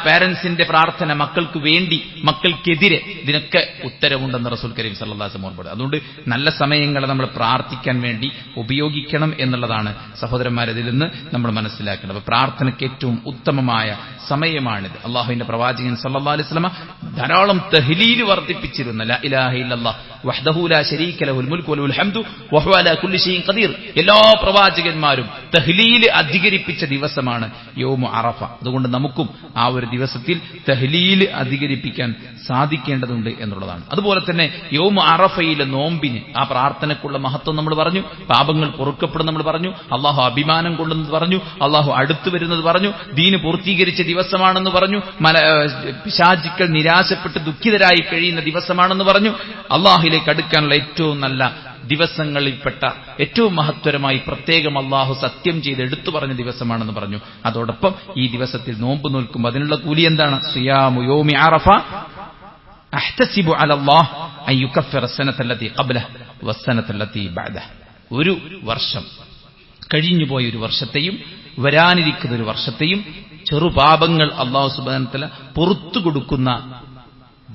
പാരന്റ്സിന്റെ പ്രാർത്ഥന മക്കൾക്ക് വേണ്ടി, മക്കൾക്കെതിരെ, ഇതിനൊക്കെ ഉത്തരവുണ്ടെന്ന് റസൂൽ കരീം സല്ലല്ലാഹു അലൈഹി വസല്ലം. അതുകൊണ്ട് നല്ല സമയങ്ങളെ നമ്മൾ പ്രാർത്ഥിക്കാൻ വേണ്ടി ഉപയോഗിക്കണം എന്നുള്ളതാണ് സഹോദരന്മാരെ ഇതിൽ നിന്ന് നമ്മൾ മനസ്സിലാക്കേണ്ടത്. പ്രാർത്ഥനയ്ക്ക് ഏറ്റവും ഉത്തമമായ സമയമാണിത്. അള്ളാഹുവിന്റെ പ്രവാചകൻ സല്ലല്ലാഹു അലൈഹി വസല്ലം ധാരാളം തഹ്ലീൽ വർദ്ധിപ്പിച്ചിരുന്ന ലാ ഇലാഹ ഇല്ലല്ലാഹ് വഹ്ദഹു ലാ ശരീക ലഹുൽ മുൽക്കു വലഹുൽ ഹംദു വഹുവ അലാ കുല്ലി ഷൈഇൻ ഖദീർ. എല്ലാ പ്രവാചകന്മാരും തഹ്ലീൽ അധികരിപ്പിച്ച ദിവസമാണ് യൗമു അറഫ. അതുകൊണ്ട് നമുക്കും ആ ഒരു ദിവസത്തിൽ തഹ്ലീൽ അധികരിപ്പിക്കാൻ സാധിക്കേണ്ടതുണ്ട് എന്നുള്ളതാണ്. അതുപോലെ തന്നെ യൗമു അറഫയിലെ നോമ്പിന് ആ പ്രാർത്ഥനയ്ക്കുള്ള മഹത്വം നമ്മൾ പറഞ്ഞു. പാപങ്ങൾ പൊറുക്കപ്പെടും നമ്മൾ പറഞ്ഞു. അള്ളാഹു അഭിമാനം കൊള്ളുന്നത് പറഞ്ഞു. അള്ളാഹു അടുത്തു വരുന്നത് പറഞ്ഞു. ദീന് പൂർത്തീകരിച്ച ദിവസമാണെന്ന് പറഞ്ഞു. പിശാചുക്കൾ നിരാശപ്പെട്ട് ദുഃഖിതരായി കഴിയുന്ന ദിവസമാണെന്ന് പറഞ്ഞു. അള്ളാഹുവിലേക്ക് അടുക്കാനുള്ള ഏറ്റവും നല്ല ദിവസങ്ങളിൽപ്പെട്ട ഏറ്റവും മഹത്വരമായി പ്രത്യേകം അള്ളാഹു സത്യം ചെയ്ത് എടുത്തു പറഞ്ഞ ദിവസമാണെന്ന് പറഞ്ഞു. അതോടൊപ്പം ഈ ദിവസത്തിൽ നോമ്പ് നോൽക്കുമ്പോൾ അതിനുള്ള കൂലി എന്താണ്? സിയാമു യൗമി അറഫ അഹ്തസിബു അലല്ലാഹ് അൻ യുകഫിറ അസ്സനത്തല്ലതി ഖബ്ലഹു വസ്സനത്തല്ലതി ബഅദഹു. ഒരു വർഷം കഴിഞ്ഞുപോയ ഒരു വർഷത്തെയും വരാനിരിക്കുന്ന ഒരു വർഷത്തെയും ചെറുപാപങ്ങൾ അല്ലാഹു സുബ്ഹാനഹു വ തആല പുറത്തു കൊടുക്കുന്ന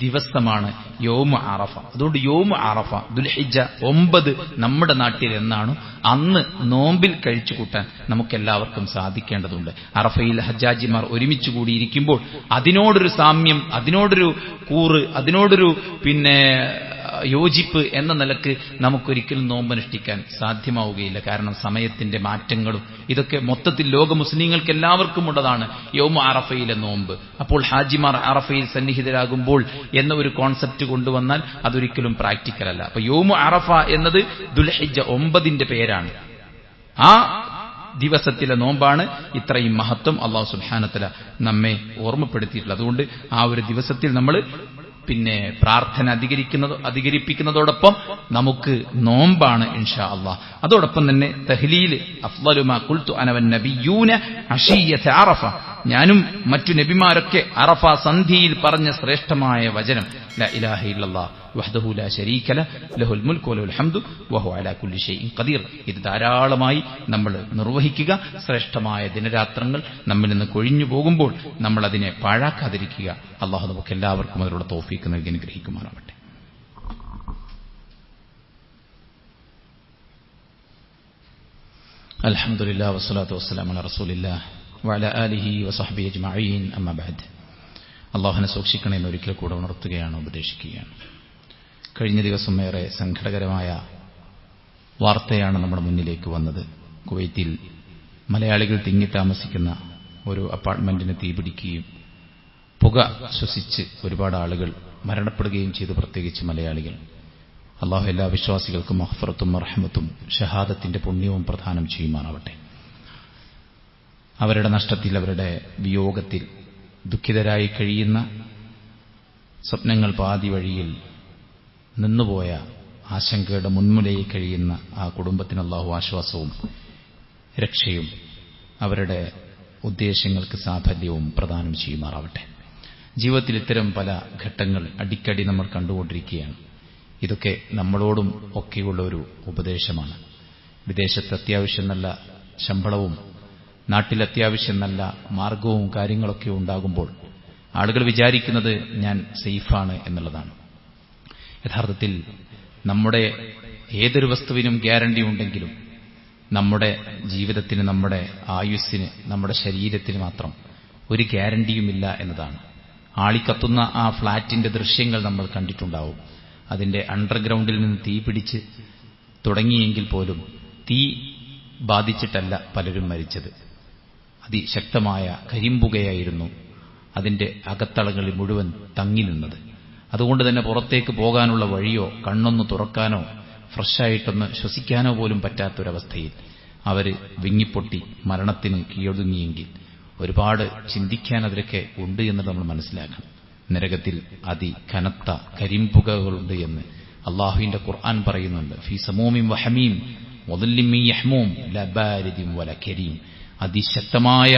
ദിവസമാണ് യൗമു അറഫ. അതുകൊണ്ട് യൗമു അറഫ ദുൽഹിജ്ജ 9 നമ്മുടെ നാട്ടിൽ എന്നാണ് അന്ന് നോമ്പിൽ കഴിച്ചു കൂട്ടാൻ നമുക്കെല്ലാവർക്കും സാധിക്കേണ്ടതുണ്ട്. അറഫയിൽ ഹജ്ജാജിമാർ ഒരുമിച്ച് കൂടിയിരിക്കുമ്പോൾ അതിനോടൊരു സാമ്യം, അതിനോടൊരു കൂറ്, അതിനോടൊരു യോജിപ്പ് എന്ന നിലക്ക് നമുക്കൊരിക്കലും നോമ്പനുഷ്ഠിക്കാൻ സാധ്യമാവുകയില്ല. കാരണം സമയത്തിന്റെ മാറ്റങ്ങളും ഇതൊക്കെ മൊത്തത്തിൽ ലോക മുസ്ലിങ്ങൾക്ക് എല്ലാവർക്കും ഉള്ളതാണ് യൗമു അറഫയിലെ നോമ്പ്. അപ്പോൾ ഹാജിമാർ അറഫയിൽ സന്നിഹിതരാകുമ്പോൾ എന്ന ഒരു കോൺസെപ്റ്റ് കൊണ്ടുവന്നാൽ അതൊരിക്കലും പ്രാക്ടിക്കൽ അല്ല. അപ്പൊ യൗമു അറഫ എന്നത് ദുൽഹിജ്ജ 9 പേരാണ്. ആ ദിവസത്തിലെ നോമ്പാണ് ഇത്രയും മഹത്വം അല്ലാഹു സുബ്ഹാനഹു വ തആല നമ്മെ ഓർമ്മപ്പെടുത്തിയിട്ടുള്ളത്. അതുകൊണ്ട് ആ ഒരു ദിവസത്തിൽ നമ്മൾ പ്രാർത്ഥന അധികരിപ്പിക്കുന്നതോടൊപ്പം നമുക്ക് നോമ്പാണ് ഇൻഷാ അല്ലാഹ്. അതോടൊപ്പം തന്നെ തഹ്ലീൽ അഫ്ളലു മാ ഖുൽതു അന വൻ നബിയ്യൂന അശിയ്യത അറഫ. ഞാനും മറ്റു നബിമാരൊക്കെ അറഫ സന്ധിയിൽ പറഞ്ഞ ശ്രേഷ്ഠമായ വചനം ലാ ഇലാഹ ഇല്ലല്ലാഹ് വഹ്ദഹു ലാ ശരീക ലഹുൽ മുൽക്കു വലഹുൽ ഹംദു വഹുവ അലാ കുല്ലി ഷൈഇൻ ഖദീർ. ഇത് ധാരാളമായി നമ്മൾ നിർവഹിക്കുക. ശ്രേഷ്ഠമായ ദിനരാത്രങ്ങൾ നമ്മിൽ നിന്ന് കൊഴിഞ്ഞു പോകുമ്പോൾ നമ്മൾ അതിനെ പാഴാക്കാതിരിക്കുക. അല്ലാഹു നമുക്ക് എല്ലാവർക്കും അതിലുള്ള തൗഫീഖ് നൽകി അനുഗ്രഹിക്കുമാറാവട്ടെ. അൽഹംദുലില്ലാഹി വസ്സലാത്തു വസ്സലാമു അലാ റസൂലില്ലാഹ് വഅലാ ആലിഹി വസഹ്ബിഹി അജ്മഈൻ. അമ്മാ ബഅദ്. അല്ലാഹുവിനെ സൂക്ഷിക്കണമെന്ന് ഒരിക്കൽ കൂടെ ഉണർത്തുകയാണ്, ഉപദേശിക്കുകയാണ്. കഴിഞ്ഞ ദിവസം ഏറെ സങ്കടകരമായ വാർത്തയാണ് നമ്മുടെ മുന്നിലേക്ക് വന്നത്. കുവൈത്തിൽ മലയാളികൾ തിങ്ങി താമസിക്കുന്ന ഒരു അപ്പാർട്ട്മെന്റിന് തീപിടിക്കുകയും പുക ശ്വസിച്ച് ഒരുപാട് ആളുകൾ മരണപ്പെടുകയും ചെയ്തു, പ്രത്യേകിച്ച് മലയാളികൾ. അല്ലാഹു എല്ലാ വിശ്വാസികൾക്കും മഗ്ഫിറത്തും റഹ്മത്തും ഷഹാദത്തിന്റെ പുണ്യവും പ്രദാനം ചെയ്യുമാറാവട്ടെ. അവരുടെ നഷ്ടത്തിൽ, അവരുടെ വിയോഗത്തിൽ ദുഃഖിതരായി കഴിയുന്ന, സ്വപ്നങ്ങൾ പാതി വഴിയിൽ നിന്നുപോയ ആശങ്കയുടെ മുൻമുലയിൽ കഴിയുന്ന ആ കുടുംബത്തിന് അല്ലാഹു ആശ്വാസവും രക്ഷയും അവരുടെ ഉദ്ദേശങ്ങൾക്ക് സാഫല്യവും പ്രദാനം ചെയ്യുമാറാവട്ടെ. ജീവിതത്തിൽ ഇത്തരം പല ഘട്ടങ്ങൾ അടിക്കടി നമ്മൾ കണ്ടുകൊണ്ടിരിക്കുകയാണ്. ഇതൊക്കെ നമ്മളോടും ഒക്കെയുള്ള ഒരു ഉപദേശമാണ്. വിദേശത്ത് അത്യാവശ്യം നല്ല ശമ്പളവും നാട്ടിൽ അത്യാവശ്യം നല്ല മാർഗവും കാര്യങ്ങളൊക്കെ ഉണ്ടാകുമ്പോൾ ആളുകൾ വിചാരിക്കുന്നത് ഞാൻ സേഫാണ് എന്നുള്ളതാണ്. യഥാർത്ഥത്തിൽ നമ്മുടെ ഏതൊരു വസ്തുവിനും ഗ്യാരണ്ടി ഉണ്ടെങ്കിലും നമ്മുടെ ജീവിതത്തിന്, നമ്മുടെ ആയുസ്സിന്, നമ്മുടെ ശരീരത്തിന് മാത്രം ഒരു ഗ്യാരണ്ടിയുമില്ല എന്നതാണ്. ആളിക്കത്തുന്ന ആ ഫ്ളാറ്റിന്റെ ദൃശ്യങ്ങൾ നമ്മൾ കണ്ടിട്ടുണ്ടാവും. അതിന്റെ അണ്ടർഗ്രൗണ്ടിൽ നിന്ന് തീ പിടിച്ച് തുടങ്ങിയെങ്കിൽ പോലും തീ ബാധിച്ചിട്ടല്ല പലരും മരിച്ചത്. അതിശക്തമായ കരിമ്പുകയായിരുന്നു അതിന്റെ അകത്തളങ്ങളിൽ മുഴുവൻ തങ്ങി നിന്നത്. അതുകൊണ്ട് തന്നെ പുറത്തേക്ക് പോകാനുള്ള വഴിയോ കണ്ണൊന്ന് തുറക്കാനോ ഫ്രഷായിട്ടൊന്ന് ശ്വസിക്കാനോ പോലും പറ്റാത്തൊരവസ്ഥയിൽ അവർ വിങ്ങിപ്പൊട്ടി മരണത്തിന് കീഴൊതുങ്ങിയെങ്കിൽ ഒരുപാട് ചിന്തിക്കാൻ അതിലൊക്കെ ഉണ്ട് എന്ന് നമ്മൾ മനസ്സിലാക്കണം. നരകത്തിൽ അതികനത്ത കരിമ്പുകകളുണ്ട് എന്ന് അള്ളാഹുവിന്റെ ഖുർആൻ പറയുന്നുണ്ട്. ഫീ സമൂമിൻ വഹമീം വദല്ലിൻ മിൻ യഹ്മൂം ലാ ബാരിദിൻ വലാ കരീം. അതിശക്തമായ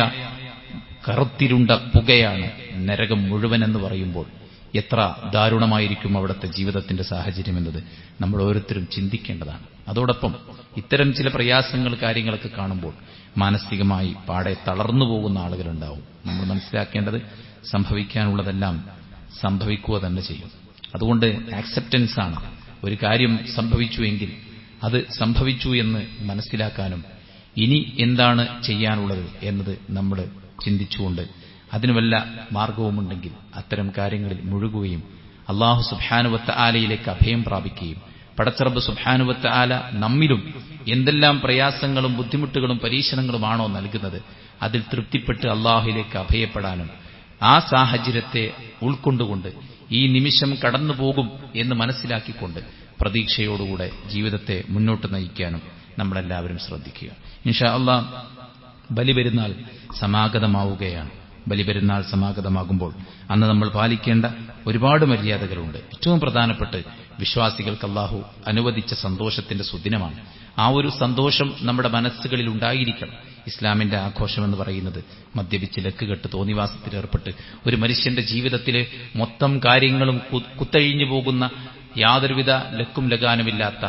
കറുത്തിരുണ്ട പുകയാണ് നരകം മുഴുവൻ എന്ന് പറയുമ്പോൾ എത്ര ദാരുണമായിരിക്കും അവിടുത്തെ ജീവിതത്തിന്റെ സാഹചര്യം എന്നത് നമ്മൾ ഓരോരുത്തരും ചിന്തിക്കേണ്ടതാണ്. അതോടൊപ്പം ഇത്തരം ചില പ്രയാസങ്ങൾ കാര്യങ്ങളൊക്കെ കാണുമ്പോൾ മാനസികമായി പാടെ തളർന്നു പോകുന്ന ആളുകളുണ്ടാവും. നമ്മൾ മനസ്സിലാക്കേണ്ടത് സംഭവിക്കാനുള്ളതെല്ലാം സംഭവിക്കുക തന്നെ ചെയ്യും. അതുകൊണ്ട് ആക്സെപ്റ്റൻസ് ആണ്. ഒരു കാര്യം സംഭവിച്ചുവെങ്കിൽ അത് സംഭവിച്ചു എന്ന് മനസ്സിലാക്കാനും ഇനി എന്താണ് ചെയ്യാനുള്ളത് എന്നത് നമ്മൾ ചിന്തിച്ചുകൊണ്ട് അതിന് വല്ല മാർഗവുമുണ്ടെങ്കിൽ അത്തരം കാര്യങ്ങളിൽ മുഴുകുകയും അല്ലാഹു സുബ്ഹാനഹു വ തആലയിലേക്ക് അഭയം പ്രാപിക്കുകയും പടച്ചറബ് സുബ്ഹാനഹു വ തആല നമ്മിലും എന്തെല്ലാം പ്രയാസങ്ങളും ബുദ്ധിമുട്ടുകളും പരീക്ഷണങ്ങളുമാണോ നൽകുന്നത് അതിൽ തൃപ്തിപ്പെട്ട് അല്ലാഹുവിലേക്ക് അഭയപ്പെടാനും ആ സാഹചര്യത്തെ ഉൾക്കൊണ്ടുകൊണ്ട് ഈ നിമിഷം കടന്നുപോകും എന്ന് മനസ്സിലാക്കിക്കൊണ്ട് പ്രതീക്ഷയോടുകൂടെ ജീവിതത്തെ മുന്നോട്ട് നയിക്കാനും നമ്മളെല്ലാവരും ശ്രദ്ധിക്കുക. ഇൻഷാ അല്ലാഹ് ബലിപെരുന്നാൾ സമാഗതമാവുകയാണ്. ബലിപെരുന്നാൾ സമാഗതമാകുമ്പോൾ അന്ന് നമ്മൾ പാലിക്കേണ്ട ഒരുപാട് മര്യാദകളുണ്ട്. ഏറ്റവും പ്രധാനപ്പെട്ട് വിശ്വാസികൾക്ക് അല്ലാഹു അനുവദിച്ച സന്തോഷത്തിന്റെ സുദിനമാണ്. ആ ഒരു സന്തോഷം നമ്മുടെ മനസ്സുകളിൽ ഉണ്ടായിരിക്കണം. ഇസ്ലാമിന്റെ ആഘോഷമെന്ന് പറയുന്നത് മദ്യപിച്ച് ലക്കുകെട്ട് തോന്നിവാസത്തിലേർപ്പെട്ട് ഒരു മനുഷ്യന്റെ ജീവിതത്തിലെ മൊത്തം കാര്യങ്ങളും കുത്തഴിഞ്ഞു പോകുന്ന യാതൊരുവിധ ലക്കും ലഗാനുമില്ലാത്ത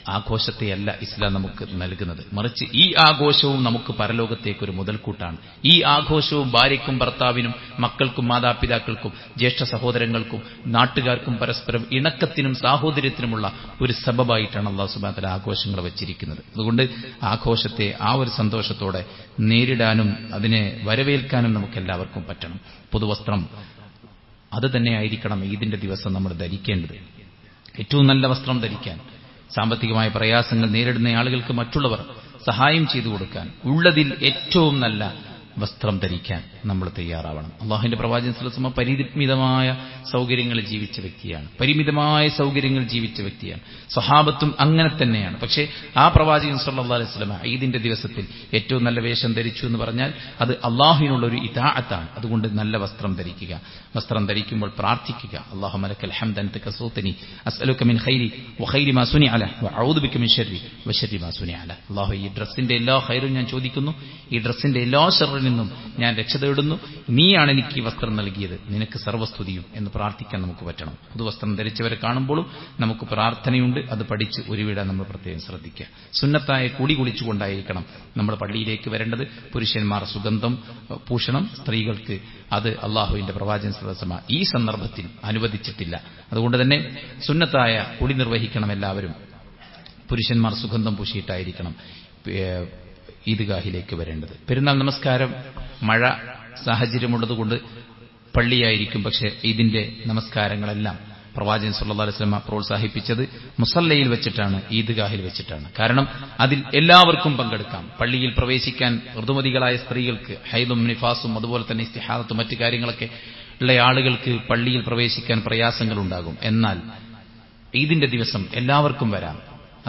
ആഘോഷത്തെയല്ല ഇസ്ലാം നമുക്ക് നൽകുന്നത്. മറിച്ച് ഈ ആഘോഷവും നമുക്ക് പരലോകത്തേക്കൊരു മുതൽക്കൂട്ടാണ്. ഈ ആഘോഷവും ഭാര്യയ്ക്കും ഭർത്താവിനും മക്കൾക്കും മാതാപിതാക്കൾക്കും ജ്യേഷ്ഠ സഹോദരങ്ങൾക്കും നാട്ടുകാർക്കും പരസ്പരം ഇണക്കത്തിനും സാഹോദര്യത്തിനുമുള്ള ഒരു സബബായിട്ടാണ് അല്ലാഹു സുബ്ഹാനഹു വ തആല ആഘോഷങ്ങൾ വച്ചിരിക്കുന്നത്. അതുകൊണ്ട് ആഘോഷത്തെ ആ ഒരു സന്തോഷത്തോടെ നേരിടാനും അതിനെ വരവേൽക്കാനും നമുക്കെല്ലാവർക്കും പറ്റണം. പുതുവസ്ത്രം അത് തന്നെയായിരിക്കണം ഈദിന്റെ ദിവസം നമ്മൾ ധരിക്കേണ്ടത്. ഏറ്റവും നല്ല വസ്ത്രം ധരിക്കാൻ, സാമ്പത്തികമായ പ്രയാസങ്ങൾ നേരിടുന്ന ആളുകൾക്ക് മറ്റുള്ളവർ സഹായം ചെയ്തു കൊടുക്കാൻ, ഉള്ളതിൽ ഏറ്റവും നല്ല വസ്ത്രം ധരിക്കാൻ നമ്മൾ തയ്യാറാവണം. അള്ളാഹുവിന്റെ പ്രവാചകൻ സ്വല്ലല്ലാഹു അലൈഹി വസല്ലം പരിമിതമായ സൗകര്യങ്ങളിൽ ജീവിച്ച വ്യക്തിയാണ്. പരിമിതമായ സൗകര്യങ്ങൾ ജീവിച്ച വ്യക്തിയാണ്. സ്വഹാബത്തും അങ്ങനെ തന്നെയാണ്. പക്ഷേ ആ പ്രവാചകൻ സ്വല്ലല്ലാഹു അലൈഹി വസല്ലം ഈദിന്റെ ദിവസത്തിൽ ഏറ്റവും നല്ല വേഷം ധരിച്ചു എന്ന് പറഞ്ഞാൽ അത് അള്ളാഹുവിനുള്ള ഒരു ഇതാഅത്താണ്. അതുകൊണ്ട് നല്ല വസ്ത്രം ധരിക്കുക. വസ്ത്രം ധരിക്കുമ്പോൾ പ്രാർത്ഥിക്കുക. അല്ലാഹുമ്മ ലക്കൽ ഹംദ് അൻത കസൂതനി അസ്അലുക മിൻ ഖൈരി വഖൈരി മാ സുനിഅ ലഹ വഅഊദു ബിക മിൻ ശർരി വശർരി മാ സുനിഅ ലഹ. അല്ലാഹു ഈ ഡ്രസ്സിന്റെ എല്ലാ ഖൈറും ഞാൻ ചോദിക്കുന്നു, ഈ ഡ്രസ്സിന്റെ എല്ലാ ഷർറിൽ നിന്നും ഞാൻ രക്ഷ തേടുന്നു. നീയാണ് എനിക്ക് ഈ വസ്ത്രം നൽകിയത്, നിനക്ക് സർവ്വസ്തുതിയും എന്ന് പ്രാർത്ഥിക്കാൻ നമുക്ക് പറ്റണം. പുതുവസ്ത്രം ധരിച്ചവരെ കാണുമ്പോഴും നമുക്ക് പ്രാർത്ഥനയുണ്ട്. അത് പഠിച്ച് ഉരുവിടാൻ നമ്മൾ പ്രത്യേകം ശ്രദ്ധിക്കുക. സുന്നത്തായ കുടി കുളിച്ചുകൊണ്ടായിരിക്കണം നമ്മൾ പള്ളിയിലേക്ക് വരേണ്ടത്. പുരുഷന്മാർ സുഗന്ധം പൂഷണം, സ്ത്രീകൾക്ക് അത് അള്ളാഹുവിന്റെ പ്രവാചകൻ സ്വല്ലല്ലാഹു അലൈഹി വസല്ലം ഈ സന്ദർഭത്തിൽ അനുവദിച്ചിട്ടില്ല. അതുകൊണ്ട് തന്നെ സുന്നത്തായ കുടി നിർവഹിക്കണം എല്ലാവരും. പുരുഷന്മാർ സുഗന്ധം പൂശിയിട്ടായിരിക്കണം ഈദ്ഗാഹിലേക്ക് വരേണ്ടത്. പെരുന്നാൾ നമസ്കാരം മഴ സാഹചര്യമുള്ളതുകൊണ്ട് പള്ളിയായിരിക്കും. പക്ഷേ ഇതിന്റെ നമസ്കാരങ്ങളെല്ലാം പ്രവാചകൻ സ്വല്ലല്ലാഹു അലൈഹി വസല്ലം പ്രോത്സാഹിപ്പിച്ചത് മുസല്ലയിൽ വെച്ചിട്ടാണ്, ഈദ്ഗാഹിൽ വെച്ചിട്ടാണ്. കാരണം അതിൽ എല്ലാവർക്കും പങ്കെടുക്കാം. പള്ളിയിൽ പ്രവേശിക്കാൻ ഋതുമതികളായ സ്ത്രീകൾക്ക്, ഹൈദും നിഫാസും അതുപോലെ തന്നെ ഇസ്തിഹാദത്തും മറ്റു കാര്യങ്ങളൊക്കെ ഉള്ള ആളുകൾക്ക് പള്ളിയിൽ പ്രവേശിക്കാൻ പ്രയാസങ്ങളുണ്ടാകും. എന്നാൽ ഈദിന്റെ ദിവസം എല്ലാവർക്കും വരാം.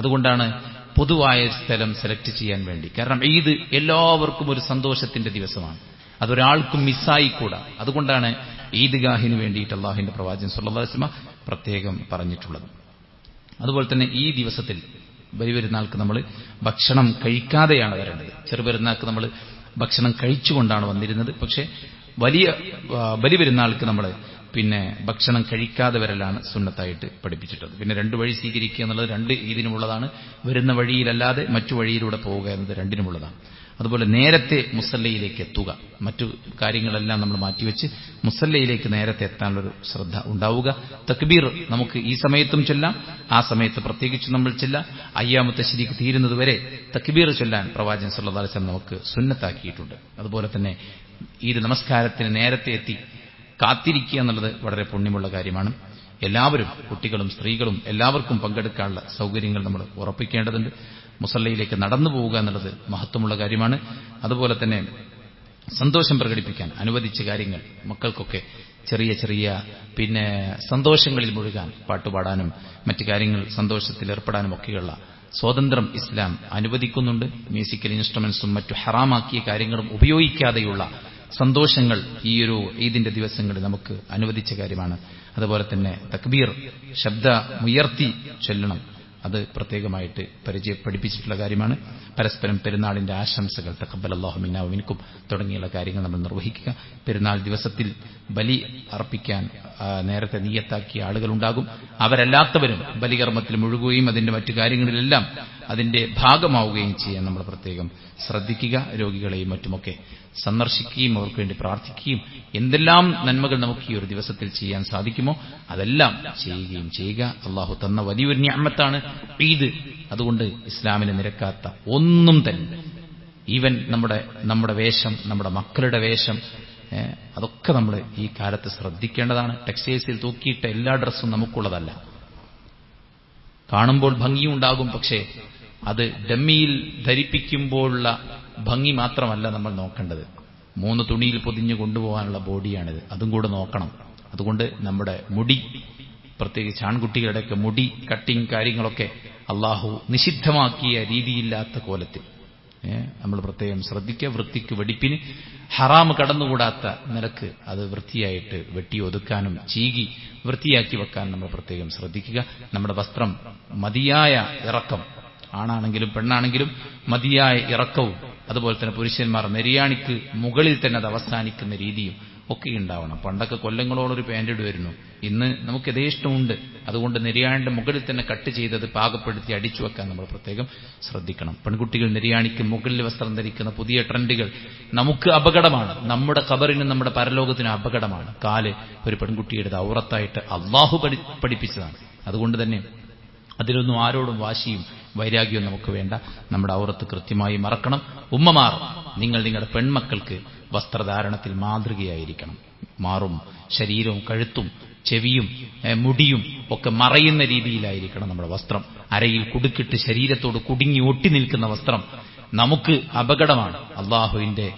അതുകൊണ്ടാണ് പൊതുവായ സ്ഥലം സെലക്ട് ചെയ്യാൻ വേണ്ടി. കാരണം ഈദ് എല്ലാവർക്കും ഒരു സന്തോഷത്തിന്റെ ദിവസമാണ്. അതൊരാൾക്കും മിസ്സായിക്കൂടാ. അതുകൊണ്ടാണ് ഈദ്ഗാഹിന് വേണ്ടിയിട്ട് അള്ളാഹുവിന്റെ പ്രവാചകൻ സ്വല്ലല്ലാഹു അലൈഹി വസല്ലം പ്രത്യേകം പറഞ്ഞിട്ടുള്ളത്. അതുപോലെ തന്നെ ഈ ദിവസത്തിൽ ബലിപെരുന്നാൾക്ക് നമ്മൾ ഭക്ഷണം കഴിക്കാതെയാണ് വരേണ്ടത്. ചെറുപെരുന്നാൾക്ക് നമ്മൾ ഭക്ഷണം കഴിച്ചുകൊണ്ടാണ് വന്നിരുന്നത്. പക്ഷേ വലിയ ബലിപെരുന്നാൾക്ക് നമ്മൾ ഭക്ഷണം കഴിക്കാതെ വരലാണ് സുന്നത്തായിട്ട് പഠിപ്പിച്ചിട്ടുള്ളത്. 2 വഴി സ്വീകരിക്കുക എന്നുള്ളത് 2 ഈദിനുമുള്ളതാണ്. വരുന്ന വഴിയിലല്ലാതെ മറ്റു വഴിയിലൂടെ പോവുക എന്നത് 2-നുമുള്ളതാണ്. അതുപോലെ നേരത്തെ മുസല്ലയിലേക്ക് എത്തുക, മറ്റു കാര്യങ്ങളെല്ലാം നമ്മൾ മാറ്റിവെച്ച് മുസല്ലയിലേക്ക് നേരത്തെ എത്താനുള്ളൊരു ശ്രദ്ധ ഉണ്ടാവുക. തക്ബീർ നമുക്ക് ഈ സമയത്തും ചൊല്ലാം, ആ സമയത്ത് പ്രത്യേകിച്ച് നമ്മൾ ചൊല്ലാം. അയ്യാമു തശ്രീഖ് തീരുന്നതുവരെ തക്ബീർ ചൊല്ലാൻ പ്രവാചകൻ സല്ലല്ലാഹു അലൈഹി വസല്ലം നമുക്ക് സുന്നത്താക്കിയിട്ടുണ്ട്. അതുപോലെ തന്നെ ഈദ് നമസ്കാരത്തിന് നേരത്തെ എത്തി കാത്തിരിക്കുക എന്നുള്ളത് വളരെ പുണ്യമുള്ള കാര്യമാണ്. എല്ലാവരും, കുട്ടികളും സ്ത്രീകളും എല്ലാവർക്കും പങ്കെടുക്കാനുള്ള സൗകര്യങ്ങൾ നമ്മൾ ഉറപ്പിക്കേണ്ടതുണ്ട്. മുസല്ലയിലേക്ക് നടന്നു പോവുക എന്നുള്ളത് മഹത്വമുള്ള കാര്യമാണ്. അതുപോലെ തന്നെ സന്തോഷം പ്രകടിപ്പിക്കാൻ അനുവദിച്ച കാര്യങ്ങൾ, മക്കൾക്കൊക്കെ ചെറിയ ചെറിയ സന്തോഷങ്ങളിൽ മുഴുകാൻ, പാട്ടുപാടാനും മറ്റു കാര്യങ്ങൾ സന്തോഷത്തിൽ ഏർപ്പെടാനും ഒക്കെയുള്ള സ്വാതന്ത്ര്യം ഇസ്ലാം അനുവദിക്കുന്നുണ്ട്. മ്യൂസിക്കൽ ഇൻസ്ട്രുമെന്റ്സും മറ്റു ഹറാമാക്കിയ കാര്യങ്ങളും ഉപയോഗിക്കാതെയുള്ള സന്തോഷങ്ങൾ ഈ ഒരു ഈദിന്റെ ദിവസങ്ങളിൽ നമുക്ക് അനുവദിച്ച കാര്യമാണ്. അതുപോലെ തന്നെ തക്ബീർ ശബ്ദമുയർത്തി ചൊല്ലണം, അത് പ്രത്യേകമായിട്ട് പഠിപ്പിച്ചിട്ടുള്ള കാര്യമാണ്. പരസ്പരം പെരുന്നാളിന്റെ ആശംസകൾ, തഖബ്ബലല്ലാഹു മിന്നാ വമിൻകും തുടങ്ങിയുള്ള കാര്യങ്ങൾ നമ്മൾ നിർവഹിക്കുക. പെരുന്നാൾ ദിവസത്തിൽ ബലി അർപ്പിക്കാൻ നേരത്തെ നിയ്യത്താക്കിയ ആളുകളുണ്ടാകും. അവരല്ലാത്തവരും ബലികർമ്മത്തിൽ മുഴുകുകയും അതിന്റെ മറ്റു കാര്യങ്ങളിലെല്ലാം അതിന്റെ ഭാഗമാവുകയും ചെയ്യാൻ നമ്മൾ പ്രത്യേകം ശ്രദ്ധിക്കുക. രോഗികളെയും മറ്റുമൊക്കെ സന്ദർശിക്കുകയും അവർക്ക് വേണ്ടി പ്രാർത്ഥിക്കുകയും എന്തെല്ലാം നന്മകൾ നമുക്ക് ഈ ഒരു ദിവസത്തിൽ ചെയ്യാൻ സാധിക്കുമോ അതെല്ലാം ചെയ്യുകയും ചെയ്യുക. അള്ളാഹു തന്ന വലിയൊരു നിഅമത്താണ് ഈദ്. അതുകൊണ്ട് ഇസ്ലാമിന് നിരക്കാത്ത ഒന്നും തന്നെ, ഈവൻ നമ്മുടെ വേഷം, നമ്മുടെ മക്കളുടെ വേഷം, അതൊക്കെ നമ്മൾ ഈ കാലത്ത് ശ്രദ്ധിക്കേണ്ടതാണ്. ടെക്സ്റ്റൈൽസിൽ തൂക്കിയിട്ട എല്ലാ ഡ്രസ്സും നമുക്കുള്ളതല്ല. കാണുമ്പോൾ ഭംഗിയുണ്ടാകും, പക്ഷേ അത് ഡമ്മിയിൽ ധരിപ്പിക്കുമ്പോഴുള്ള ഭംഗി മാത്രമല്ല നമ്മൾ നോക്കേണ്ടത്. 3 തുണിയിൽ പൊതിഞ്ഞു കൊണ്ടുപോകാനുള്ള ബോഡിയാണിത്, അതും കൂടെ നോക്കണം. അതുകൊണ്ട് നമ്മുടെ മുടി, പ്രത്യേകിച്ച് ആൺകുട്ടികളുടെയൊക്കെ മുടി കട്ടിങ് കാര്യങ്ങളൊക്കെ അള്ളാഹു നിഷിദ്ധമാക്കിയ രീതിയില്ലാത്ത കോലത്തിൽ നമ്മൾ പ്രത്യേകം ശ്രദ്ധിക്കുക. വൃത്തിക്ക് വെടിപ്പിന് ഹറാം കടന്നുകൂടാത്ത നിലക്ക് അത് വൃത്തിയായിട്ട് വെട്ടിയൊതുക്കാനും ചീകി വൃത്തിയാക്കി വെക്കാൻ നമ്മൾ പ്രത്യേകം ശ്രദ്ധിക്കുക. നമ്മുടെ വസ്ത്രം മതിയായ ഇറക്കം, ആണാണെങ്കിലും പെണ്ണാണെങ്കിലും മതിയായ ഇറക്കവും, അതുപോലെ തന്നെ പുരുഷന്മാർ നെരിയാണിക്ക് മുകളിൽ തന്നെ അത് അവസാനിക്കുന്ന രീതിയും ഒക്കെ ഉണ്ടാവണം. പണ്ടൊക്കെ കൊല്ലങ്ങളോടൊരു പാന്റ് ഇടുമായിരുന്നു, ഇന്ന് നമുക്ക് യഥേഷ്ടമുണ്ട്. അതുകൊണ്ട് നെരിയാണിന്റെ മുകളിൽ തന്നെ കട്ട് ചെയ്തത് പാകപ്പെടുത്തി അടിച്ചു വെക്കാൻ നമ്മൾ പ്രത്യേകം ശ്രദ്ധിക്കണം. പെൺകുട്ടികൾ നെരിയാണിക്ക് മുകളിൽ വസ്ത്രം ധരിക്കുന്ന പുതിയ ട്രെൻഡുകൾ നമുക്ക് അപകടമാണ്, നമ്മുടെ ഖബറിനും നമ്മുടെ പരലോകത്തിനും അപകടമാണ്. കാല് ഒരു പെൺകുട്ടിയുടെ ഔറത്തായിട്ട് അള്ളാഹു പഠിപ്പിച്ചതാണ്. അതുകൊണ്ട് തന്നെ അതിലൊന്നും ആരോടും വാശിയും വൈരാഗ്യവും നമുക്ക് വേണ്ട. നമ്മുടെ ഔറത്ത് കൃത്യമായി മറക്കണം. ഉമ്മമാർ, നിങ്ങൾ നിങ്ങളുടെ പെൺമക്കൾക്ക് വസ്ത്രധാരണത്തിൽ മാതൃകയായിരിക്കണം. മാറും ശരീരവും കഴുത്തും ചെവിയും മുടിയും ഒക്കെ മറയുന്ന രീതിയിലായിരിക്കണം നമ്മുടെ വസ്ത്രം. അരയിൽ കുടുക്കിട്ട് ശരീരത്തോട് കുടുങ്ങി ഒട്ടി നിൽക്കുന്ന വസ്ത്രം നമുക്ക് അപകടമാണ്. അള്ളാഹുവിന്റെ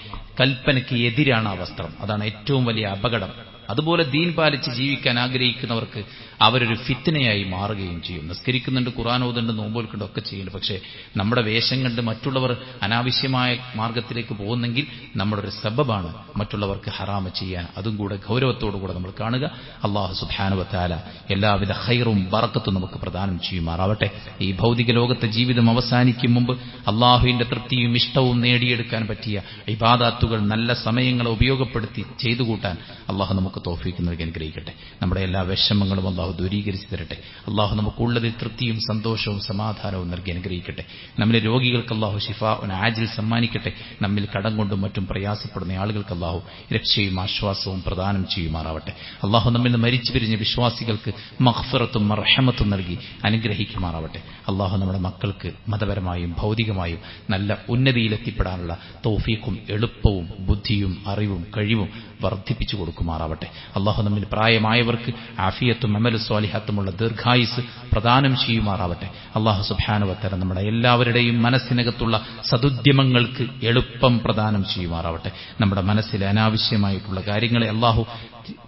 കൽപ്പനയ്ക്ക് എതിരാണ് ആ വസ്ത്രം. അതാണ് ഏറ്റവും വലിയ അപകടം. അതുപോലെ ദീൻ പാലിച്ച് ജീവിക്കാൻ ആഗ്രഹിക്കുന്നവർക്ക് അവരൊരു ഫിത്നയായി മാറുകയും ചെയ്യും. നിസ്കരിക്കുന്നുണ്ട്, ഖുർആൻ ഓതുന്നുണ്ട്, നോമ്പൊൽക്കുണ്ട്, ഒക്കെ ചെയ്യുന്നുണ്ട്. പക്ഷേ നമ്മുടെ വേഷം കണ്ട് മറ്റുള്ളവർ അനാവശ്യമായ മാർഗത്തിലേക്ക് പോകുന്നെങ്കിൽ നമ്മുടെ ഒരു സബബാണ് മറ്റുള്ളവർക്ക് ഹറാമ് ചെയ്യാൻ. അതും കൂടെ ഗൗരവത്തോടുകൂടെ നമ്മൾ കാണുക. അല്ലാഹു സുബ്ഹാനഹു വ തആല എല്ലാവിധ ഖൈറും ബറക്കത്തും നമുക്ക് പ്രദാനം ചെയ്യുമാറാവട്ടെ. ഈ ഭൗതിക ലോകത്തെ ജീവിതം അവസാനിക്കും മുമ്പ് അള്ളാഹുവിന്റെ തൃപ്തിയും ഇഷ്ടവും നേടിയെടുക്കാൻ പറ്റിയ ഇബാദാത്തുകൾ നല്ല സമയങ്ങളെ ഉപയോഗപ്പെടുത്തി ചെയ്തു കൂട്ടാൻ അള്ളാഹു നമുക്ക് തൗഫീഖ് നൽകി അനുഗ്രഹിക്കട്ടെ. നമ്മുടെ എല്ലാ വിഷമങ്ങളും അള്ളാഹു ദൂരീകരിച്ചു തരട്ടെ. അള്ളാഹു നമുക്കുള്ളതിൽ തൃപ്തിയും സന്തോഷവും സമാധാനവും നൽകി അനുഗ്രഹിക്കട്ടെ. നമ്മിലെ രോഗികൾക്ക് അള്ളാഹു ശിഫാഉൻ ആജിൽ സമ്മാനിക്കട്ടെ. നമ്മിൽ കടം കൊണ്ടും മറ്റും പ്രയാസപ്പെടുന്ന ആളുകൾക്ക് അള്ളാഹു രക്ഷയും ആശ്വാസവും പ്രദാനം ചെയ്യുമാറാവട്ടെ. അള്ളാഹു നമ്മിൽ നിന്ന് മരിച്ചു പിരിഞ്ഞ വിശ്വാസികൾക്ക് മഗ്ഫിറത്തും മർഹമത്തും നൽകി അനുഗ്രഹിക്കുമാറാവട്ടെ. അള്ളാഹു നമ്മുടെ മക്കൾക്ക് മതപരമായും ഭൗതികമായും നല്ല ഉന്നതിയിലെത്തിപ്പെടാനുള്ള തൗഫീഖും എളുപ്പവും ബുദ്ധിയും അറിവും കഴിവും വർദ്ധിപ്പിച്ചു കൊടുക്കുമാറാവട്ടെ. അള്ളാഹു നമ്മിൽ പ്രായമായവർക്ക് ആഫിയത്തും അമലു സ്വാലിഹാത്തുമുള്ള ദീർഘായുസ് പ്രദാനം ചെയ്യുമാറാവട്ടെ. അള്ളാഹു സുബ്ഹാനഹു വ തആല നമ്മുടെ എല്ലാവരുടെയും മനസ്സിനകത്തുള്ള സദുദ്യമങ്ങൾക്ക് എളുപ്പം പ്രദാനം ചെയ്യുമാറാവട്ടെ. നമ്മുടെ മനസ്സിലെ അനാവശ്യമായിട്ടുള്ള കാര്യങ്ങളെ അള്ളാഹു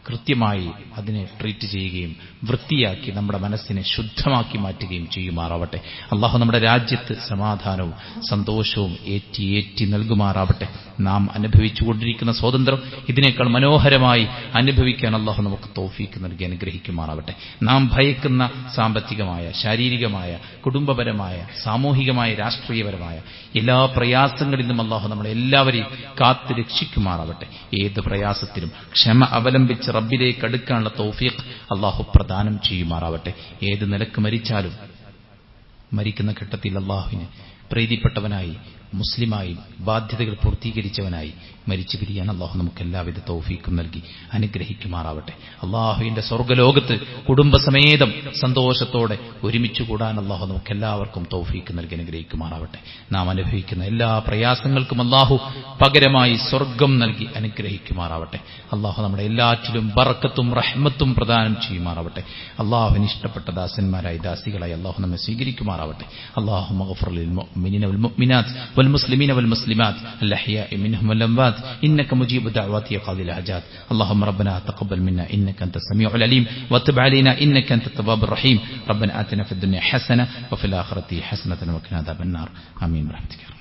കൃത്യമായി അതിനെ ട്രീറ്റ് ചെയ്യുകയും വൃത്തിയാക്കി നമ്മുടെ മനസ്സിനെ ശുദ്ധമാക്കി മാറ്റുകയും ചെയ്യുമാറാവട്ടെ. അള്ളാഹു നമ്മുടെ രാജ്യത്ത് സമാധാനവും സന്തോഷവും ഏറ്റി നൽകുമാറാവട്ടെ. നാം അനുഭവിച്ചുകൊണ്ടിരിക്കുന്ന സ്വാതന്ത്ര്യം ഇതിനേക്കാൾ മനോഹരമായി അനുഭവിക്കാൻ അള്ളാഹു നമുക്ക് തൗഫീക്ക് നൽകി അനുഗ്രഹിക്കുമാറാവട്ടെ. നാം ഭയക്കുന്ന സാമ്പത്തികമായ, ശാരീരികമായ, കുടുംബപരമായ, സാമൂഹികമായ, രാഷ്ട്രീയപരമായ എല്ലാ പ്രയാസങ്ങളിൽ നിന്നും അള്ളാഹു നമ്മളെ എല്ലാവരെയും കാത്ത് രക്ഷിക്കുമാറാവട്ടെ. ഏത് പ്രയാസത്തിലും ക്ഷമ അവലംബിച്ച് റബ്ബിലേക്ക് അടുക്കാനുള്ള തൗഫീഖ് അള്ളാഹു പ്രദാനം ചെയ്യുമാറാവട്ടെ. ഏത് നിലക്ക് മരിച്ചാലും മരിക്കുന്ന ഘട്ടത്തിൽ അള്ളാഹുവിന് പ്രീതിപ്പെട്ടവനായി, മുസ്ലിമായി, ബാധ്യതകൾ പൂർത്തീകരിച്ചവനായി മരിച്ചു പിരിയാൻ അള്ളാഹു നമുക്ക് എല്ലാവിധ തൗഫീക്കും നൽകി അനുഗ്രഹിക്കുമാറാവട്ടെ. അള്ളാഹുവിന്റെ സ്വർഗ്ഗലോകത്ത് കുടുംബസമേതം സന്തോഷത്തോടെ ഒരുമിച്ച് കൂടാൻ അള്ളാഹു നമുക്ക് എല്ലാവർക്കും തൗഫീക്ക് നൽകി അനുഗ്രഹിക്കുമാറാവട്ടെ. നാം അനുഭവിക്കുന്ന എല്ലാ പ്രയാസങ്ങൾക്കും അള്ളാഹു പകരമായി സ്വർഗം നൽകി അനുഗ്രഹിക്കുമാറാവട്ടെ. അള്ളാഹു നമ്മുടെ എല്ലാറ്റിലും ബറക്കത്തും റഹ്മത്തും പ്രദാനം ചെയ്യുമാറാവട്ടെ. അള്ളാഹുവിന് ഇഷ്ടപ്പെട്ട ദാസന്മാരായി, ദാസികളായി അള്ളാഹു നമ്മെ സ്വീകരിക്കുമാറാവട്ടെ. അല്ലാഹുമ്മ ഗ്ഫിർ ലിൽ മുഅ്മിനീന വൽ മുഅ്മിനാത്ത് വൽ മുസ്ലിമീന വൽ മുസ്ലിമാത്ത് അൽഅഹ്യാഇ മിൻഹും വൽ അംവാത്ത് إنك مجيب دعوات يا قاضي الحاجات. اللهم ربنا تقبل منا إنك أنت السميع العليم وتب علينا إنك أنت التواب الرحيم. ربنا آتنا في الدنيا حسنة وفي الآخرة حسنة وقنا عذاب النار. آمين برحمتك.